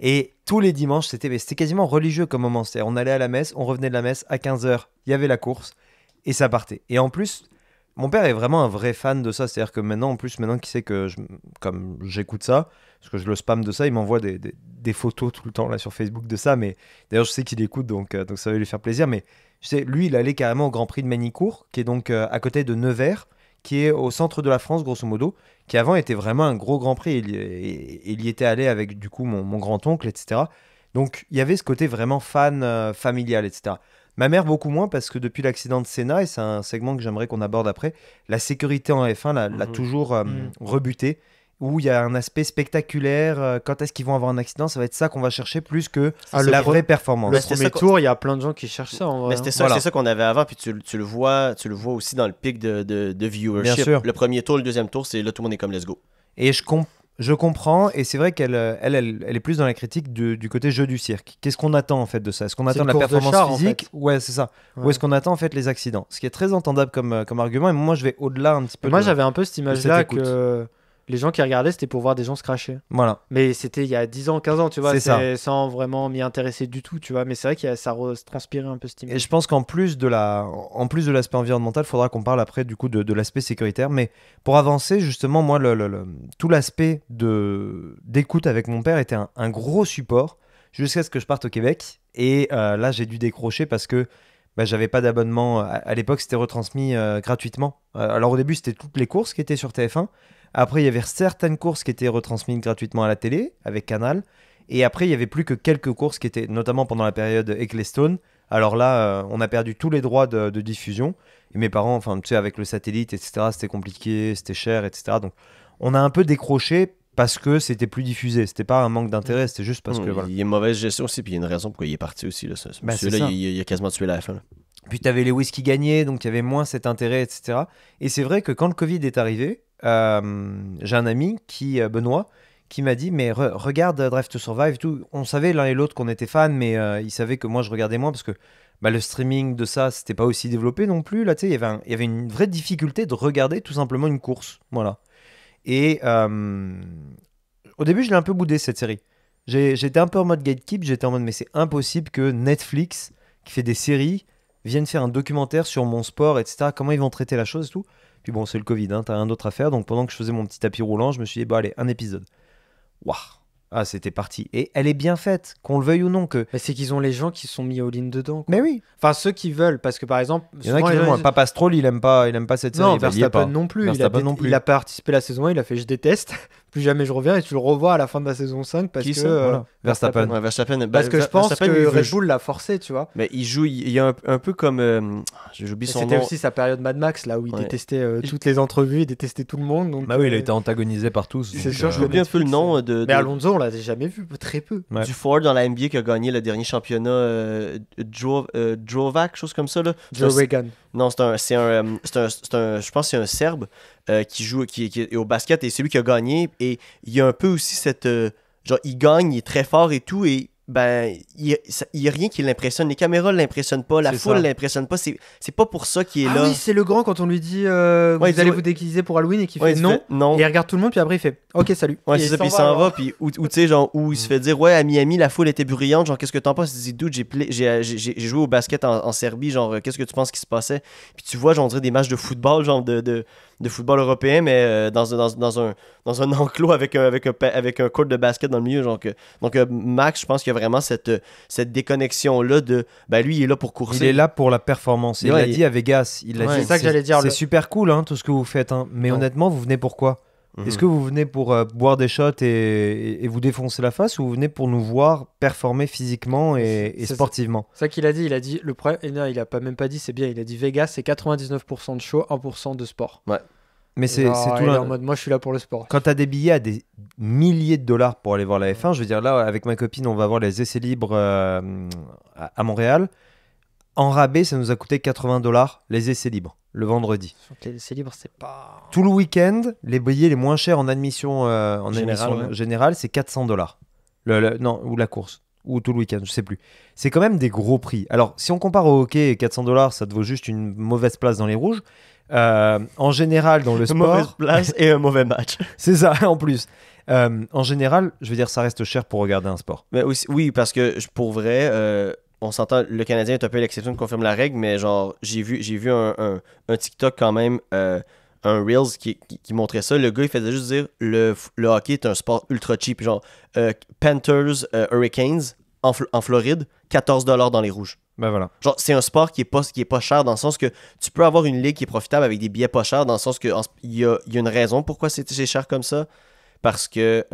Et tous les dimanches, c'était quasiment religieux comme moment. C'est-à-dire, on allait à la messe, on revenait de la messe, à 15h, il y avait la course, et ça partait. Et en plus, mon père est vraiment un vrai fan de ça. C'est-à-dire que maintenant qu'il sait que comme j'écoute ça, parce que je le spam de ça, il m'envoie des photos tout le temps là sur Facebook de ça. Mais d'ailleurs, je sais qu'il écoute, donc ça va lui faire plaisir. Mais je sais, lui, il allait carrément au Grand Prix de Magny-Cours, qui est donc à côté de Nevers, qui est au centre de la France, grosso modo, qui avant était vraiment un gros Grand Prix. Il y était allé avec du coup mon grand-oncle, etc. Donc il y avait ce côté vraiment fan familial, etc. Ma mère beaucoup moins parce que depuis l'accident de Senna, et c'est un segment que j'aimerais qu'on aborde après, la sécurité en F1 l'a toujours rebuté, où il y a un aspect spectaculaire. Quand est-ce qu'ils vont avoir un accident, ça va être ça qu'on va chercher plus que la vraie performance. Le premier tour, il y a plein de gens qui cherchent ça. En vrai, mais c'était ça, c'est ça qu'on avait avant, puis tu le vois aussi dans le pic de viewership. Bien sûr. Le premier tour, le deuxième tour, c'est là tout le monde est comme let's go. Et je comprends, et c'est vrai qu'elle est plus dans la critique du côté jeu du cirque. Qu'est-ce qu'on attend en fait de ça? Est-ce qu'on attend de la performance physique? En fait. Ouais, c'est ça. Ouais. Ou est-ce qu'on attend en fait les accidents? Ce qui est très entendable comme argument, et moi je vais au-delà un petit peu. Moi j'avais un peu cette image-là que les gens qui regardaient, c'était pour voir des gens se cracher. Voilà. Mais c'était il y a 10 ans, 15 ans, tu vois, c'est sans vraiment m'y intéresser du tout, tu vois. Mais c'est vrai que ça transpirait un peu cette image. Et je pense qu'en plus de l'aspect environnemental, il faudra qu'on parle après du coup de l'aspect sécuritaire. Mais pour avancer, justement, moi, tout l'aspect d'écoute avec mon père était un gros support jusqu'à ce que je parte au Québec. Et là, j'ai dû décrocher parce que j'avais pas d'abonnement. À l'époque, c'était retransmis gratuitement. Alors au début, c'était toutes les courses qui étaient sur TF1. Après, il y avait certaines courses qui étaient retransmises gratuitement à la télé, avec Canal. Et après, il n'y avait plus que quelques courses qui étaient, notamment pendant la période Ecclestone. Alors là, on a perdu tous les droits de diffusion. Et mes parents, enfin, tu sais, avec le satellite, etc., c'était compliqué, c'était cher, etc. Donc, on a un peu décroché parce que c'était plus diffusé. C'était pas un manque d'intérêt, c'était juste parce que, voilà. Il y a une mauvaise gestion aussi, puis il y a une raison pourquoi il est parti aussi. Là, monsieur-là, il a quasiment tué la F1. Là. Puis, tu avais les Lewis qui gagnaient, donc il y avait moins cet intérêt, etc. Et c'est vrai que quand le Covid est arrivé, j'ai un ami Benoît qui m'a dit mais regarde Drive to Survive et tout. On savait l'un et l'autre qu'on était fans, mais il savait que moi je regardais moins parce que le streaming de ça c'était pas aussi développé non plus là, tu sais, il y avait une vraie difficulté de regarder tout simplement une course, voilà. Et au début je l'ai un peu boudé cette série. J'étais un peu en mode gatekeep, j'étais en mode mais c'est impossible que Netflix qui fait des séries vienne faire un documentaire sur mon sport, etc. Comment ils vont traiter la chose et tout. Puis bon, c'est le Covid, hein, t'as rien d'autre à faire. Donc pendant que je faisais mon petit tapis roulant, je me suis dit, allez, un épisode. Waouh! Ah, c'était parti. Et elle est bien faite, qu'on le veuille ou non. Mais c'est qu'ils ont les gens qui sont mis all-in dedans. Quoi. Mais oui. Enfin, ceux qui veulent, parce que par exemple. Il y en a qui veulent. Papa Stroll, il aime pas cette série. Non, Verstappen non plus. Il a participé à la saison 1, il a fait je déteste. Plus jamais je reviens et tu le revois à la fin de la saison 5 parce que voilà. Verstappen. Ouais, Verstappen. Parce que je pense que Red Bull l'a forcé, tu vois. Mais il y a un peu comme j'oublie son nom. C'était aussi sa période Mad Max là où il détestait toutes les entrevues, il détestait tout le monde. Donc, oui, il a été antagonisé par tous. C'est sûr, j'oublie un peu le nom de. Mais Alonso, on l'a jamais vu, très peu. Du Ford dans la NBA qui a gagné le dernier championnat, Jovac, chose comme ça là. Joe Reagan. Non, je pense que c'est un Serbe qui joue qui est au basket et c'est lui qui a gagné et il y a un peu aussi cette genre il gagne, il est très fort et tout et il y a rien qui l'impressionne, les caméras l'impressionnent pas, la foule l'impressionne pas, c'est pas pour ça qu'il est là. Oui, c'est le grand quand on lui dit vous allez vous déguiser pour Halloween et qu'il fait non et il regarde tout le monde puis après il fait OK salut. Ouais, c'est ça, puis il s'en va puis où tu sais genre où il se fait dire à Miami la foule était bruyante, genre qu'est-ce que t'en penses? Il dit dude, j'ai joué au basket en Serbie, genre qu'est-ce que tu penses qui se passait? Puis tu vois genre on dirait des matchs de football genre de football européen mais dans un enclos avec un court de basket dans le milieu genre donc Max, je pense qu'il y a vraiment cette déconnexion là de lui il est là pour courser. Il est là pour la performance. Il l'a dit à Vegas, c'est ça que j'allais dire. C'est super cool hein, tout ce que vous faites hein. Mais honnêtement, vous venez pour quoi? Est-ce que vous venez pour boire des shots et vous défoncer la face ou vous venez pour nous voir performer physiquement et sportivement? C'est ça qu'il a dit. Il a dit le problème. Non, il a même pas dit c'est bien. Il a dit Vegas c'est 99% de show, 1% de sport. Ouais. Mais c'est tout là. En mode moi je suis là pour le sport. Quand t'as des billets à des milliers de dollars pour aller voir la F1, je veux dire là avec ma copine on va voir les essais libres à Montréal. En rabais, ça nous a coûté 80$ les essais libres, le vendredi. C'est libre, c'est pas. Tout le week-end, les billets les moins chers en admission, Générale, ouais. générale, c'est 400$. Non, ou la course, ou tout le week-end, je sais plus. C'est quand même des gros prix. Alors, si on compare au hockey, 400$, ça te vaut juste une mauvaise place dans les rouges. En général, dans le Une mauvaise sport, place et un mauvais match. c'est ça en plus. En général, je veux dire, ça reste cher pour regarder un sport. Mais aussi, oui, parce que pour vrai, on s'entend, le Canadien est un peu l'exception qui confirme la règle, mais genre, j'ai vu un TikTok quand même, un Reels qui montrait ça. Le gars, il faisait juste dire le hockey est un sport ultra cheap. Genre, Panthers, Hurricanes en Floride, $14 dans les rouges. Ben voilà. Genre, c'est un sport qui est pas cher dans le sens que tu peux avoir une ligue qui est profitable avec des billets pas chers, dans le sens que il y a une raison pourquoi c'est cher comme ça. Parce que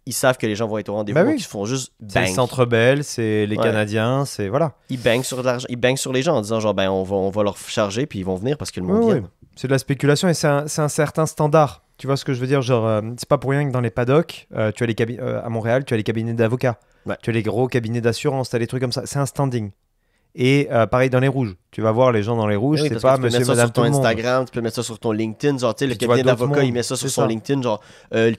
ils savent que les gens vont être au rendez-vous, donc ils font juste C'est le bang. Centre Bell, c'est les Canadiens, c'est voilà. Ils bangent sur l'argent, ils bangent sur les gens en disant genre ben on va leur charger puis ils vont venir parce que le monde vient. C'est de la spéculation et c'est un certain standard. Tu vois ce que je veux dire? Genre, c'est pas pour rien que dans les paddocks, tu as les à Montréal, tu as les cabinets d'avocats, tu as les gros cabinets d'assurance, tu as les trucs comme ça. C'est un standing. Et pareil dans les rouges. Tu vas voir les gens dans les rouges, Oui, c'est parce pas que tu peux monsieur, mettre ça madame, sur tout ton le monde. Instagram, tu peux mettre ça sur ton LinkedIn, genre tu sais le Puis tu vois cabinet d'autres d'avocats mondes. il met ça sur C'est son ça. LinkedIn, genre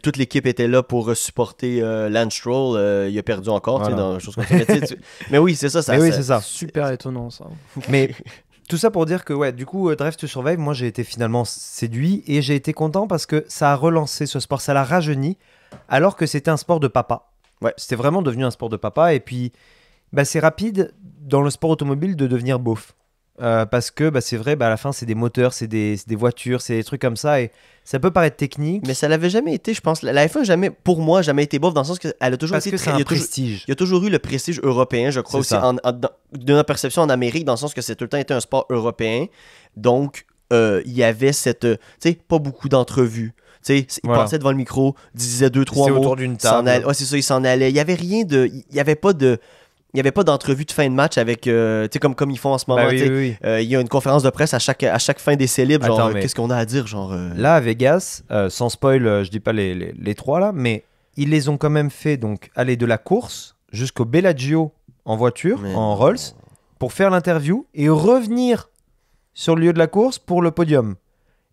toute l'équipe était là pour supporter Lance Stroll, il a perdu encore, tu sais, Voilà. dans chose comme ça. Mais oui, c'est ça, Mais oui, c'est ça. Super étonnant ça. Mais tout ça pour dire que, ouais, du coup, Drive to Survive, moi j'ai été finalement séduit et j'ai été content parce que ça a relancé ce sport, ça l'a rajeuni, alors que c'était un sport de papa. Ouais. C'était vraiment devenu un sport de papa et puis bah, c'est rapide dans le sport automobile de devenir beauf. Parce que bah, c'est vrai, bah, à la fin, c'est des moteurs, c'est des voitures, c'est des trucs comme ça et ça peut paraître technique. Mais ça l'avait jamais été, je pense. La F1 jamais, pour moi, jamais été bof dans le sens qu'elle a toujours parce été que c'est un prestige. Il y a toujours eu le prestige européen, je crois, C'est aussi, ça. de notre perception en Amérique, dans le sens que c'est tout le temps été un sport européen. Donc, il y avait cette. Tu sais, pas beaucoup d'entrevues. Tu sais, il Voilà. passait devant le micro, disait 2-3 C'est mots. autour d'une il s'en table. allait. Ouais, c'est ça, il s'en allait. Il y avait rien de. Il y avait pas de. Il n'y avait pas d'entrevue de fin de match avec, tu sais, comme ils font en ce moment. Bah oui, tu sais. oui, oui. Il y a une conférence de presse à chaque fin d'essai libre. Genre, Attends, mais- qu'est-ce qu'on a à dire? Genre, Là, à Vegas, sans spoil, je dis pas les trois là, mais ils les ont quand même fait donc aller de la course jusqu'au Bellagio en voiture, Mais en non. Rolls, pour faire l'interview et revenir sur le lieu de la course pour le podium.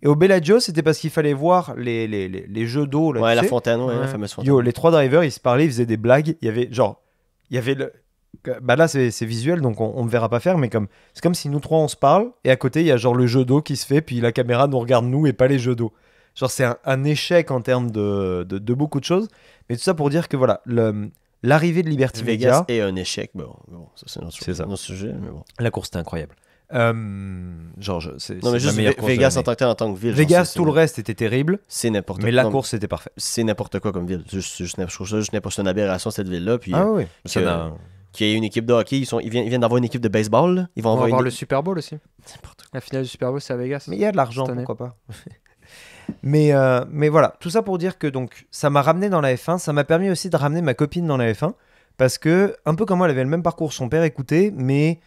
Et au Bellagio, c'était parce qu'il fallait voir les jeux d'eau. Là, ouais, tu la sais. fontaine, ouais, la Ouais. fameuse fontaine. Yo, les trois drivers, ils se parlaient, ils faisaient des blagues. Il y avait le. Bah là, c'est visuel, donc on ne verra pas faire, mais c'est comme si nous trois on se parle, et à côté, il y a genre le jeu d'eau qui se fait, puis la caméra nous regarde nous et pas les jeux d'eau. Genre, c'est un échec en termes de beaucoup de choses, mais tout ça pour dire que voilà, l'arrivée de Liberty Vegas Media, est un échec. Bon, ça c'est C'est ça. notre sujet, mais bon. la course était incroyable. Genre, c'est Non, mais la juste meilleure course de Vegas l'année. en tant que tel, en tant que ville. genre, Vegas, c'est- tout le reste était terrible, c'est n'importe quoi. mais la Non, course c'était parfait. c'est n'importe quoi comme ville. Je trouve ça juste n'importe une aberration cette ville-là. Puis Ah oui, que- qu'il y ait une équipe de hockey, ils viennent d'avoir une équipe de baseball. Là. Ils vont On va avoir voir une le Super Bowl aussi. n'importe quoi. La finale du Super Bowl, c'est à Vegas. Mais il y a de l'argent, Cette année. pourquoi pas. mais voilà, tout ça pour dire que donc ça m'a ramené dans la F1, ça m'a permis aussi de ramener ma copine dans la F1, parce que, un peu comme moi, elle avait le même parcours, son père écoutait, mais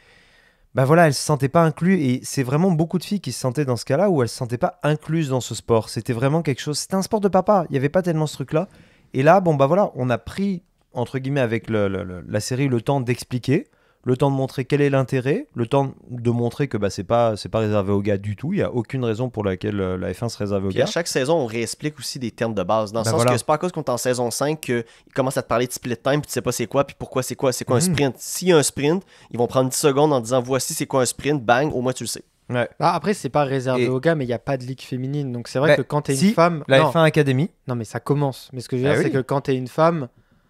bah voilà, elle se sentait pas inclue, et c'est vraiment beaucoup de filles qui se sentaient dans ce cas-là, où elles se sentaient pas incluses dans ce sport. C'était vraiment quelque chose, c'était un sport de papa, il n'y avait pas tellement ce truc-là. Et là, bon bah voilà, on a pris, entre guillemets, avec la série, le temps d'expliquer, le temps de montrer quel est l'intérêt, le temps de montrer que bah, c'est pas réservé aux gars du tout. Il n'y a aucune raison pour laquelle la F1 se réserve aux Puis à gars. chaque saison, on réexplique aussi des termes de base. Dans le Ben sens voilà. que c'est pas à cause qu'on est en saison 5 qu'ils commencent à te parler de split time, puis tu sais pas c'est quoi, puis pourquoi c'est quoi un Mhm. sprint. S'il y a un sprint, ils vont prendre 10 secondes en disant voici c'est quoi un sprint, bang, au moins tu le sais. Ouais. Ah, après, c'est pas réservé Et- aux gars, mais il n'y a pas de ligue féminine. Donc c'est vrai Bah, que quand t'es si, une femme. La non, F1 Academy, non, mais ça commence. Mais ce que je veux Ah dire, oui. c'est que quand t'es une femme,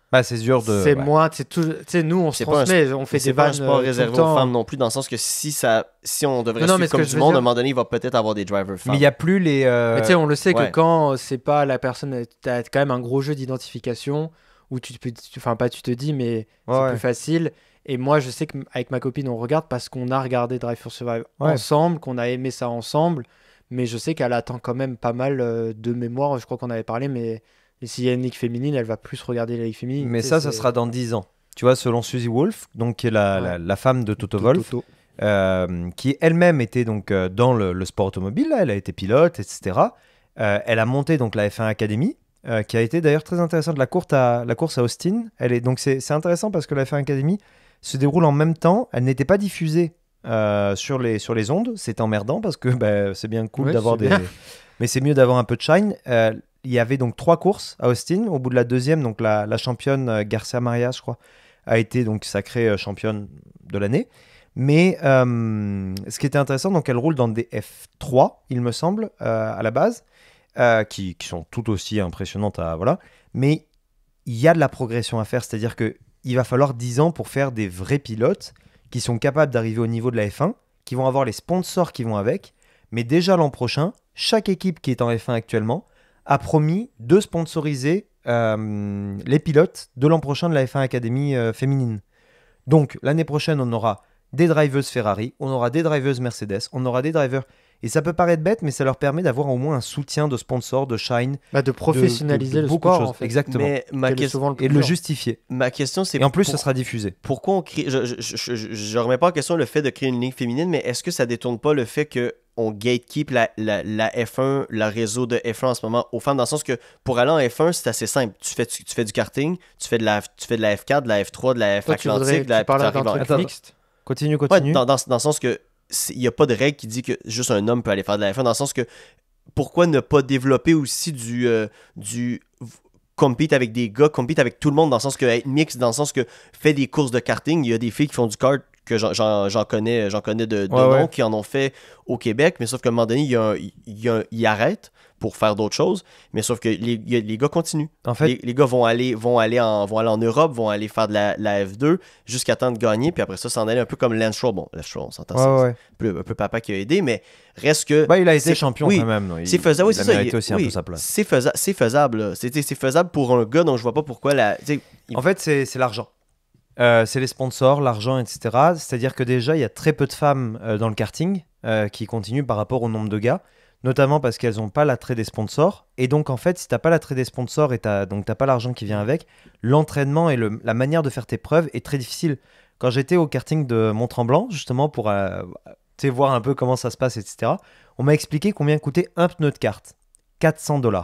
bah, c'est dur de. c'est ouais. moins. Tu sais, nous, on se C'est pas un transmet, on fait C'est des pas un vannes. sport tout le réservé temps. aux femmes non plus, dans le sens que si on devrait Non, non, mais suivre ce comme que du je veux monde, dire- à un moment donné, il va peut-être avoir des drivers femmes. Mais il n'y a plus les. Mais tu sais, on le sait ouais. que quand c'est pas la personne, t'as quand même un gros jeu d'identification où enfin pas tu te dis, mais c'est Ouais. plus facile. Et moi, je sais qu'avec ma copine, on regarde parce qu'on a regardé Drive for Survive Ouais. ensemble, qu'on a aimé ça ensemble. Mais je sais qu'elle attend quand même pas mal de mémoire. Je crois qu'on avait parlé, mais et s'il y a une ligue féminine, elle va plus regarder la ligue féminine. Mais Tu sais, ça c'est- sera dans 10 ans. Tu vois, selon Suzy Wolf, donc, qui est la femme de Toto Wolff, Toto. qui elle-même était donc dans le sport automobile, là, elle a été pilote, etc. Elle a monté donc la F1 Academy, qui a été d'ailleurs très intéressante, la course à Austin. Donc c'est intéressant parce que la F1 Academy se déroule en même temps, elle n'était pas diffusée sur les ondes. C'est emmerdant parce que c'est bien cool Ouais, d'avoir c'est bien. Mais c'est mieux d'avoir un peu de shine. Il y avait donc 3 courses à Austin. Au bout de la deuxième, donc la championne Garcia Maria, je crois, a été donc sacrée championne de l'année. Mais ce qui était intéressant, donc elle roule dans des F3, il me semble, à la base, qui sont tout aussi impressionnantes voilà. Mais il y a de la progression à faire, c'est-à-dire qu'il va falloir 10 ans pour faire des vrais pilotes qui sont capables d'arriver au niveau de la F1, qui vont avoir les sponsors qui vont avec. Mais déjà l'an prochain, chaque équipe qui est en F1 actuellement a promis de sponsoriser les pilotes de l'an prochain de la F1 Academy féminine. Donc l'année prochaine, on aura des driveuses Ferrari, on aura des driveuses Mercedes, on aura des drivers. Et ça peut paraître bête, mais ça leur permet d'avoir au moins un soutien de sponsors, de shine, De professionnaliser le beaucoup de sport, choses. en fait. Exactement. Mais Quel est souvent le plus Et de le dur. justifier. ma question, c'est Et en plus, ça sera diffusé. pourquoi on crée. Je remets pas en question le fait de créer une ligue féminine, mais est-ce que ça détourne pas le fait que on gatekeep la F1, le réseau de F1 en ce moment aux femmes, dans le sens que pour aller en F1, c'est assez simple. Tu fais du karting, tu fais de la F4, de la F3, de la F Toi, tu Atlantique, de la parles d'un t'arrives en- truc Attends, mixte. Continue. Ouais, dans le sens que il n'y a pas de règle qui dit que juste un homme peut aller faire de la F1, dans le sens que pourquoi ne pas développer aussi du compete avec des gars, compete avec tout le monde, dans le sens que être mix, dans le sens que fait des courses de karting, il y a des filles qui font du kart que j'en connais de Ouais, noms ouais. qui en ont fait au Québec, mais sauf qu'à un moment donné, ils arrêtent pour faire d'autres choses, mais sauf que les gars continuent. En fait, Les gars vont aller en Europe, vont aller faire de la F2 jusqu'à temps de gagner, puis après ça, s'en aller un peu comme Lance Stroll. Bon, Lance Stroll, on s'entend, ouais. c'est un peu papa qui a aidé, mais reste que... Il a été c'est- champion oui, quand même. Non, c'est faisable, oui, il a c'est ça. mérité aussi un oui, peu sa place. c'est faisable, là. C'est faisable pour un gars, donc je vois pas pourquoi En fait, c'est l'argent. C'est les sponsors, l'argent, etc. C'est-à-dire que déjà, il y a très peu de femmes dans le karting qui continuent par rapport au nombre de gars, notamment parce qu'elles n'ont pas l'attrait des sponsors. Et donc, en fait, si tu n'as pas l'attrait des sponsors et donc t'as pas l'argent qui vient avec, l'entraînement et la manière de faire tes preuves est très difficile. Quand j'étais au karting de Mont-Tremblant, justement, pour voir un peu comment ça se passe, etc., on m'a expliqué combien coûtait un pneu de kart. $400.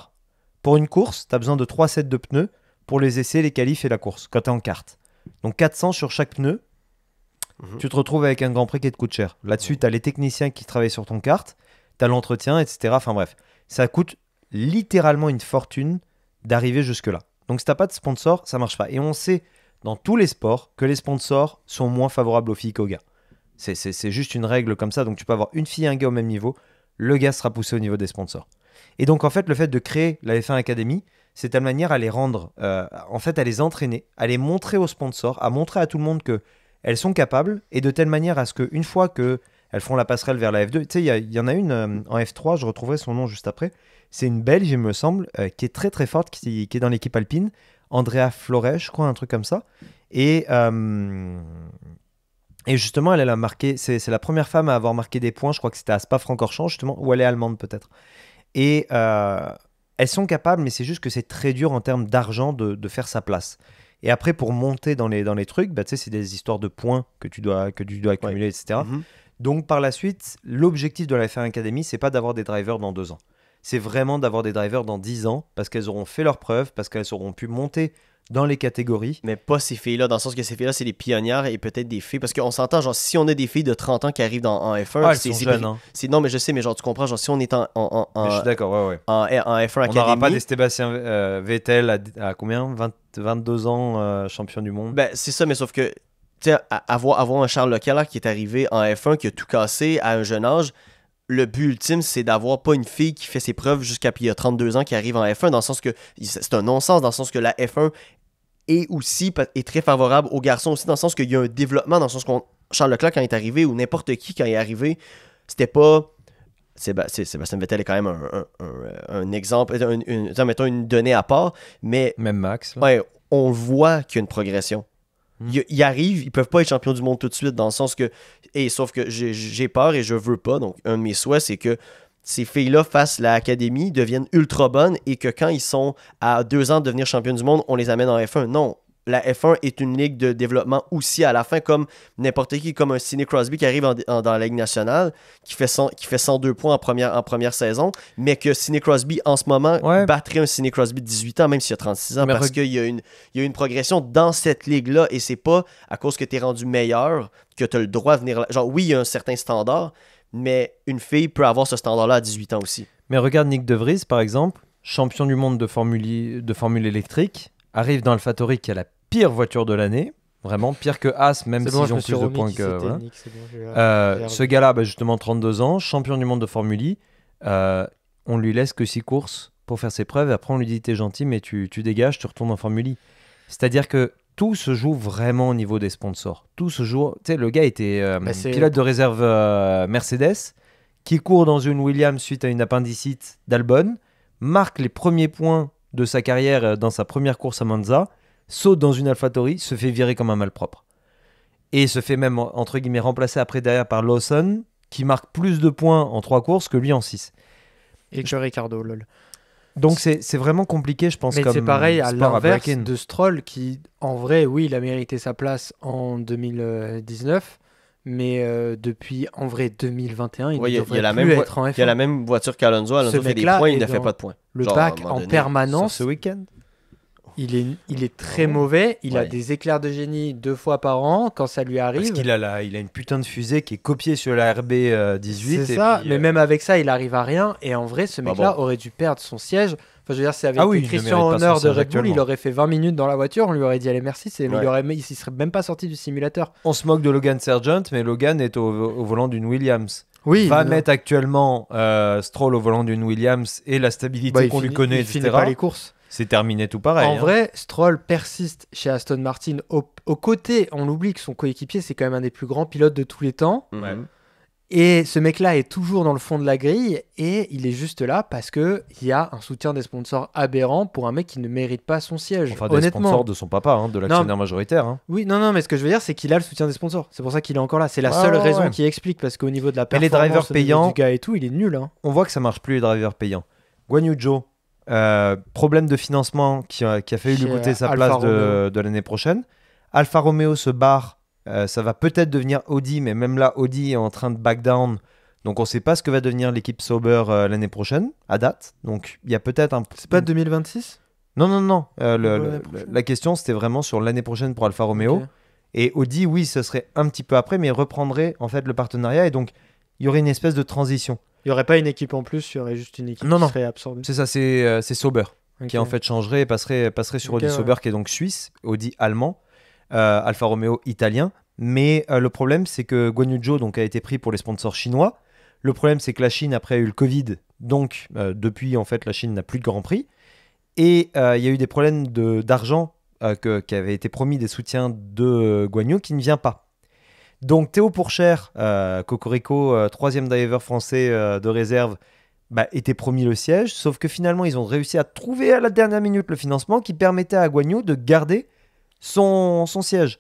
Pour une course, tu as besoin de 3 sets de pneus pour les essais, les qualifs et la course, quand tu es en kart. Donc 400 sur chaque pneu, tu te retrouves avec un Grand Prix qui te coûte cher. Là-dessus, tu as les techniciens qui travaillent sur ton kart, tu as l'entretien, etc. Enfin bref, ça coûte littéralement une fortune d'arriver jusque-là. Donc si tu n'as pas de sponsor, ça marche pas. Et on sait dans tous les sports que les sponsors sont moins favorables aux filles qu'aux gars. C'est juste une règle comme ça. Donc tu peux avoir une fille et un gars au même niveau, le gars sera poussé au niveau des sponsors. Et donc en fait, le fait de créer la F1 Academy, c'est telle manière à les rendre, en fait, à les entraîner, à les montrer aux sponsors, à montrer à tout le monde qu'elles sont capables, et de telle manière à ce qu'une fois qu'elles font la passerelle vers la F2, tu sais, il y en a une en F3, je retrouverai son nom juste après, c'est une Belge, il me semble, qui est très très forte, qui est dans l'équipe alpine, Andrea Flores, je crois, un truc comme ça, et justement, elle a marqué, c'est la première femme à avoir marqué des points, je crois que c'était à Spa-Francorchamps, justement, ou elle est allemande peut-être. Et elles sont capables, mais c'est juste que c'est très dur en termes d'argent de faire sa place. Et après, pour monter dans les trucs, tu sais, c'est des histoires de points que tu dois accumuler, etc. Donc, par la suite, l'objectif de la F1 Academy, c'est pas d'avoir des drivers dans 2 ans. C'est vraiment d'avoir des drivers dans 10 ans, parce qu'elles auront fait leurs preuves, parce qu'elles auront pu monter dans les catégories. Mais pas ces filles-là, dans le sens que ces filles-là, c'est des pionnières et peut-être des filles. Parce qu'on s'entend, genre, si on a des filles de 30 ans qui arrivent en F1, Elles sont jeunes, hein. Non, mais je sais, mais genre, tu comprends, genre, si on est Mais je suis d'accord, ouais. en F1 On Academy. n'aura pas des Sébastien Vettel à combien 22 ans champion du monde. Ben, c'est ça, mais sauf que, tu sais, avoir un Charles Leclerc qui est arrivé en F1, qui a tout cassé à un jeune âge, le but ultime, c'est d'avoir pas une fille qui fait ses preuves jusqu'à puis il y a 32 ans qui arrive en F1, dans le sens que c'est un non-sens, dans le sens que la F1 est très favorable aux garçons aussi, dans le sens qu'il y a un développement, dans le sens qu'on Charles Leclerc, quand il est arrivé, ou n'importe qui, quand il est arrivé, c'était pas... Sébastien Vettel est quand même un exemple, mettons une donnée à part, mais Même Max. Là. ouais, on voit qu'il y a une progression. Ils arrivent, ils peuvent pas être champions du monde tout de suite, dans le sens que... sauf que j'ai peur et je veux pas, donc un de mes souhaits, c'est que ces filles-là fassent l'académie, deviennent ultra bonnes, et que quand ils sont à 2 ans de devenir champions du monde, on les amène en F1. Non, la F1 est une ligue de développement aussi à la fin, comme n'importe qui, comme un Sidney Crosby qui arrive dans la Ligue nationale, qui fait 102 points en première saison, mais que Sidney Crosby, en ce moment, battrait un Sidney Crosby de 18 ans, même s'il a 36 ans, parce qu'il y a une progression dans cette ligue-là, et c'est pas à cause que tu es rendu meilleur que tu as le droit de venir là. Genre, oui, il y a un certain standard, mais une fille peut avoir ce standard-là à 18 ans aussi. Mais regarde Nick De Vries, par exemple, champion du monde de formule électrique, arrive dans AlphaTauri qui a la pire voiture de l'année, vraiment pire que Haas, même s'ils ont plus de points que... Voilà. Nick, bon, ce gars-là, justement 32 ans, champion du monde de Formule E, on lui laisse que 6 courses pour faire ses preuves, et après on lui dit t'es gentil mais tu dégages, tu retournes en Formule E. C'est-à-dire que tout se joue vraiment au niveau des sponsors. Tout se joue... Tu sais, le gars était pilote de réserve Mercedes, qui court dans une Williams suite à une appendicite d'Albon, marque les premiers points de sa carrière dans sa première course à Monza, saute dans une AlphaTauri, se fait virer comme un malpropre. Et se fait même, entre guillemets, remplacer après derrière par Lawson, qui marque plus de points en 3 courses que lui en 6. Et que Ricardo, lol. Donc c'est vraiment compliqué, je pense. Mais comme c'est pareil à l'inverse break-in. de Stroll, qui, en vrai, oui, il a mérité sa place en 2019, mais depuis, en vrai, 2021, il ne devrait plus être en F1. Il y a la même voiture qu'Alonso. Alonso fait des points, il ne fait pas de points. Le bac en permanence. Sur ce week-end. Il est très mauvais. Il a des éclairs de génie 2 fois par an quand ça lui arrive. Parce qu'il a il a une putain de fusée qui est copiée sur la RB18. C'est ça, mais même avec ça, il arrive à rien. Et en vrai, ce mec-là aurait dû perdre son siège. Enfin, je veux dire, si avec Christian Horner de Red Bull, il aurait fait 20 minutes dans la voiture, on lui aurait dit allez merci, il ne serait même pas sorti du simulateur. On se moque de Logan Sargent, mais Logan est au volant d'une Williams. Oui, va mettre actuellement Stroll au volant d'une Williams et la stabilité qu'on lui connaît, etc. Il finit pas les courses. C'est terminé tout pareil. En vrai, Stroll persiste chez Aston Martin au côté. On oublie que son coéquipier, c'est quand même un des plus grands pilotes de tous les temps. Ouais. Et ce mec-là est toujours dans le fond de la grille et il est juste là parce qu'il y a un soutien des sponsors aberrant pour un mec qui ne mérite pas son siège. Enfin, des sponsors de son papa, de l'actionnaire majoritaire. Hein. Oui, non, mais ce que je veux dire, c'est qu'il a le soutien des sponsors. C'est pour ça qu'il est encore là. C'est la seule raison qui explique parce qu'au niveau de la performance les drivers payants, du gars et tout, il est nul. Hein. On voit que ça marche plus les drivers payants. Guan Yu Zhou, problème de financement qui a failli lui coûter sa place de l'année prochaine. Alfa Romeo se barre. Ça va peut-être devenir Audi, mais même là, Audi est en train de back down. Donc on ne sait pas ce que va devenir l'équipe Sauber l'année prochaine, à date. Donc il y a peut-être un... C'est pas 2026 ? Non. La question, c'était vraiment sur l'année prochaine pour Alfa Romeo. Okay. Et Audi, oui, ce serait un petit peu après, mais reprendrait en fait le partenariat. Et donc, il y aurait une espèce de transition. Il n'y aurait pas une équipe en plus, il y aurait juste une équipe qui serait absorbée. C'est ça, c'est Sauber qui en fait changerait et passerait sur Audi Sauber, qui est donc suisse, Audi allemand. Alfa Romeo italien, mais le problème c'est que Guan Yu Zhou donc a été pris pour les sponsors chinois. Le problème c'est que la Chine après a eu le Covid, donc depuis en fait la Chine n'a plus de Grand Prix et il y a eu des problèmes d'argent qui avaient été promis, des soutiens de Guan Yu qui ne vient pas. Donc Théo Pourchaire, Cocorico, 3e driver français de réserve, était promis le siège, sauf que finalement ils ont réussi à trouver à la dernière minute le financement qui permettait à Guan Yu de garder son siège.